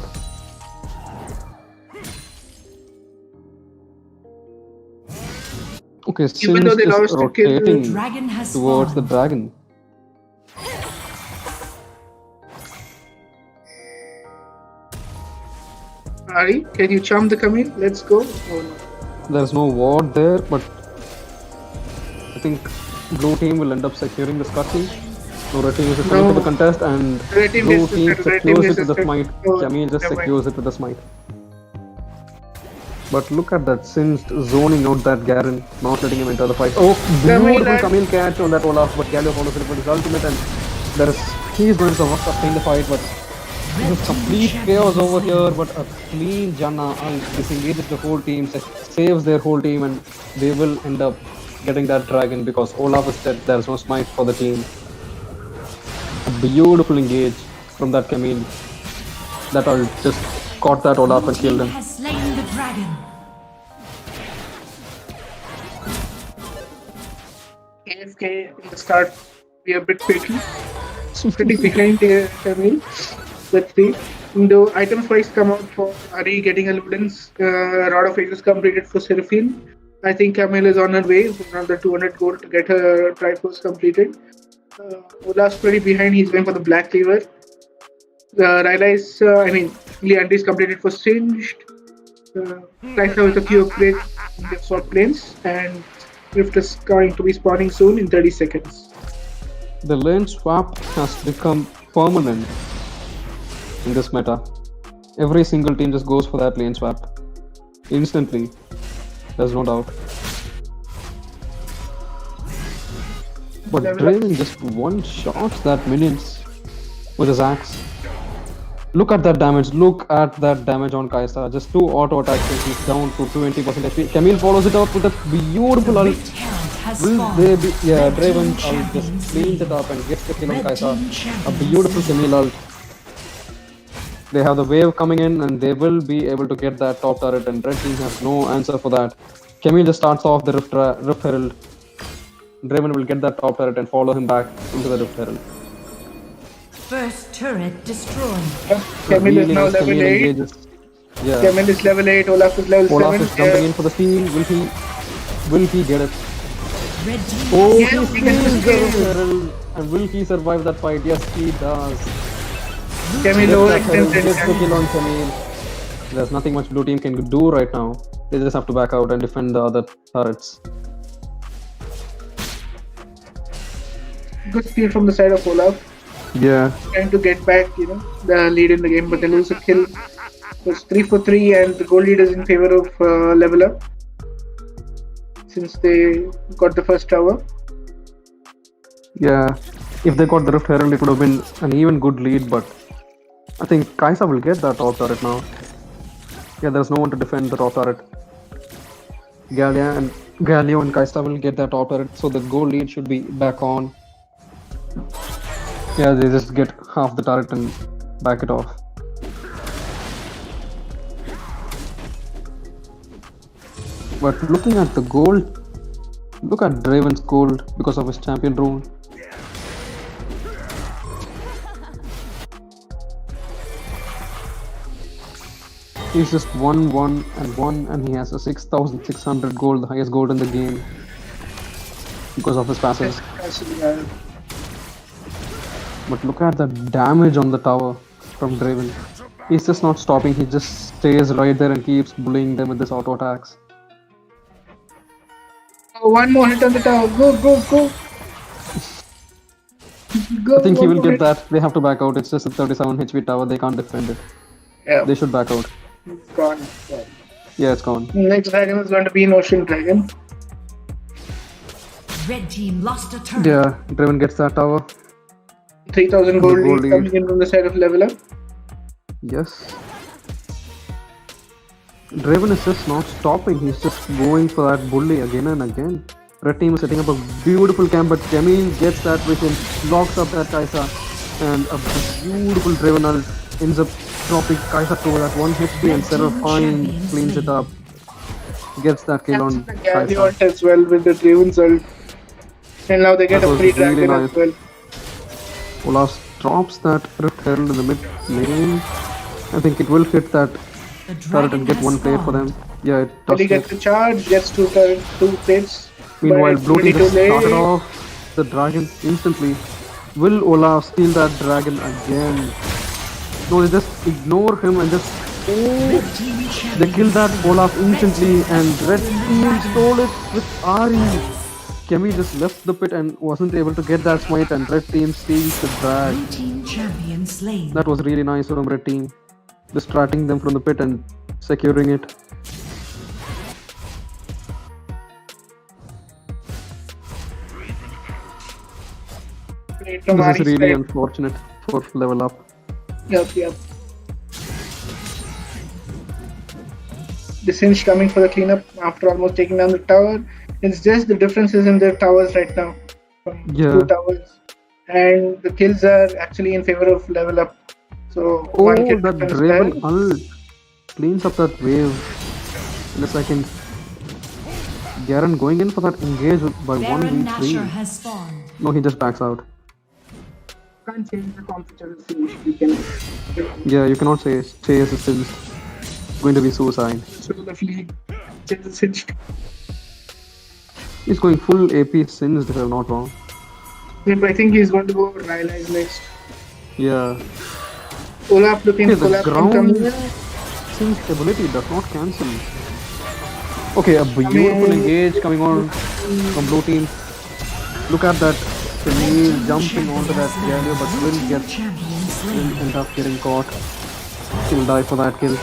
Okay, Even though Singe they is lost the kill, rotating Dragon has towards the spawned. dragon. Ari, can you chum the Camille? Let's go. Oh no. There's no ward there, but I think blue team will end up securing this cutscene. No, red team is coming No. to the contest and Red team blue is team assisted, red team secures is it with the assisted. smite. Oh, Camille just never mind. secures it with the smite. But look at that Singed zoning out that Garen, not letting him enter the fight. Oh, beautiful Camille. Camille catch on that Olaf, but Galio follows it with his ultimate and there is he's going to sustain the fight, but this is complete chaos over here, but a clean Janna disengages the whole team, saves their whole team, and they will end up getting that dragon because Olaf is dead, there's no smite for the team. A beautiful engage from that Camille. That ult just caught that Olaf and killed him. Has slain the dragon. AFK in the start, we are a bit picky. Pretty behind Camille. Let's see. The items price come out for Ari getting a Ludens. Rod of Ages completed for Seraphine. I think Camille is on her way for another 200 gold to get her Triforce completed. Olaf's pretty behind. He's going for the Black Cleaver. Ryla is, Leandri is completed for Singed. Kaisa with a few upgrades in the sword planes. And Rift is going to be spawning soon in 30 seconds. The lane swap has become permanent in this meta. Every single team just goes for that lane swap instantly. There's no doubt. But Draven just one shots that minions with his axe. Look at that damage. Look at that damage on Kaisa. Just 2 auto attacks and he's down to 20% HP. Camille follows it up with a beautiful ult. Rift Herald has Will spawned. they be? Yeah, Red Draven team ult champions just cleans it lead. up and gets the kill on Red Kaisa. team A champions beautiful lead. Camille ult. They have the wave coming in and they will be able to get that top turret and red team has no answer for that. Camille just starts off the Rift Herald. Draven will get that top turret and follow him back into the Rift Herald. First turret destroyed. Camille is Really now nice level Camille 8. engages. Yeah. Camille is level 8. Olaf is level Olaf 7. is jumping in for the steal. Will he get it? Red team Oh, Yes, he he gets the steals the Rift kill. Herald. And will he survive that fight? Yes, he does. Camille Gets that Herald, gets the overextended. kill on Camille. There's nothing much blue team can do right now. They just have to back out and defend the other turrets. Good steal from the side of Olaf. Yeah. Trying to get back, the lead in the game, but they lose a kill. It's 3 for 3, and the goal lead is in favor of Levelup since they got the first tower. Yeah. If they got the Rift Herald, it would have been an even good lead, but I think Kaisa will get that top turret now. Yeah, there's no one to defend the top turret. Galio and Kaista will get that top turret, so the goal lead should be back on. Yeah, they just get half the turret and back it off. But looking at the gold, look at Draven's gold because of his champion rune. He's just 1-1 and 1, and he has a 6,600 gold, the highest gold in the game, because of his passive. But look at the damage on the tower from Draven. He's just not stopping, he just stays right there and keeps bullying them with his auto attacks. Oh, one more hit on the tower. Go, go, go. Go, I think he one will more get hit. that. They have to back out. It's just a 37 HP tower, they can't defend it. Yeah, They should back out. it's gone. Yeah, it's gone. Next dragon is going to be an ocean dragon. Red team lost a turret. Yeah, Draven gets that tower. 3,000 gold gold lead coming in from the side of Levelup. Yes. Draven is just not stopping, he's just going for that bully again and again. Red team is setting up a beautiful camp, but Camille gets that vision, locks up that Kaisa, and a beautiful Draven ult ends up dropping Kaisa to that 1 HP, and Seraphine cleans it up. Gets that kill on Kaisa. Galliot as well with the Draven's ult. And now they get That a was free really dragon nice. as well. Olaf drops that Rift Herald in the mid lane. I think it will hit that The turret dragon and get has one plate for spawned. them. Yeah, it But does he gets hit. the charge, gets two plates. Meanwhile, but Blue pretty team too just late. started off the dragon instantly. Will Olaf steal that dragon again? No, they just ignore him and just Red team they champion. kill that Olaf instantly, and Red team stole it with Ari. Kemi just left the pit and wasn't able to get that smite, and Red team steals the drag. Blue team champion slain. That was really nice from Red team. Distracting them from the pit and securing it. Plate from This Ari's is really side. unfortunate for level up. Yep. The Singe coming for the cleanup after almost taking down the tower. It's just the differences in their towers right now. From Yeah. two towers. And the kills are actually in favor of level up. So Oh, one kill that difference Draven there. ult cleans up that wave in a second. Garen going in for that engage by Baron Nashor 1v3. has spawned. No, he just backs out. Can't change the competency. You can Yeah, you cannot say chase is still going to be suicide. control the fleet. Change the Singe. He's going full AP singed if I'm not wrong. Yep, I think he's going to go Relics next. Yeah. Olaf looking Okay, for the Olaf ground incoming. singed ability does not cancel. Okay, a beautiful engage coming on from blue team. Look at that. Camille jumping onto that Galio, but will get Champion will slain. end up getting caught. He'll die for that kill.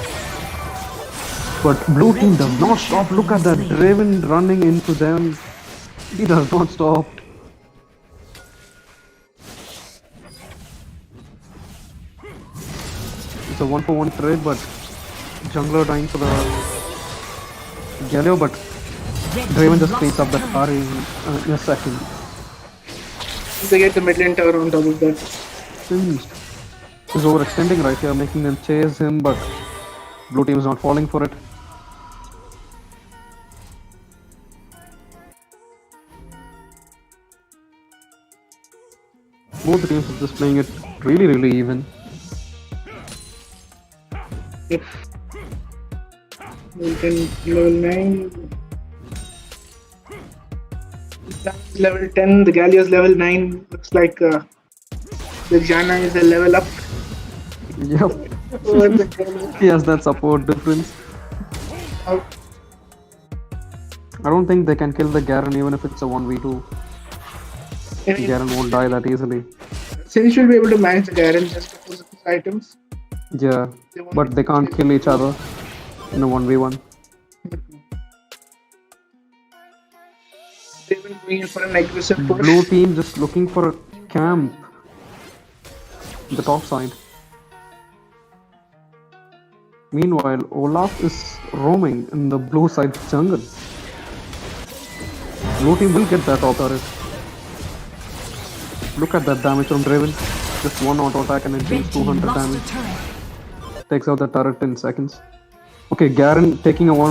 But blue team does not stop. Look at that Draven running into them. He does not stop. It's a 1-for-1 trade, but jungler dying for the Galio, but Red Draven team just lost cleans up a that turret. Ari in a second. They get the mid lane tower on top of that. Singed. He's overextending right here, making them chase him, but blue team is not falling for it. Both teams are just playing it really even. Yep. Level 9. Level 10, the Gallia's level 9. Looks like the Jana is a level up. Yep, Over the Gallia. he has that support difference. Uh, I don't think they can kill the Garen even if it's a 1v2. and Garen won't die that easily. Since you'll be able to manage the Garen just because of his items. Yeah, but they can't kill each other in a 1v1. They've been going in for an aggressive push. Blue team just looking for a camp. The top side. Meanwhile, Olaf is roaming in the blue side jungle. Blue team will get that top turret. Look at that damage from Draven. Just one auto attack and it Red deals team 200 lost damage. the turret. Takes out the turret in seconds. Okay, Garen taking a 1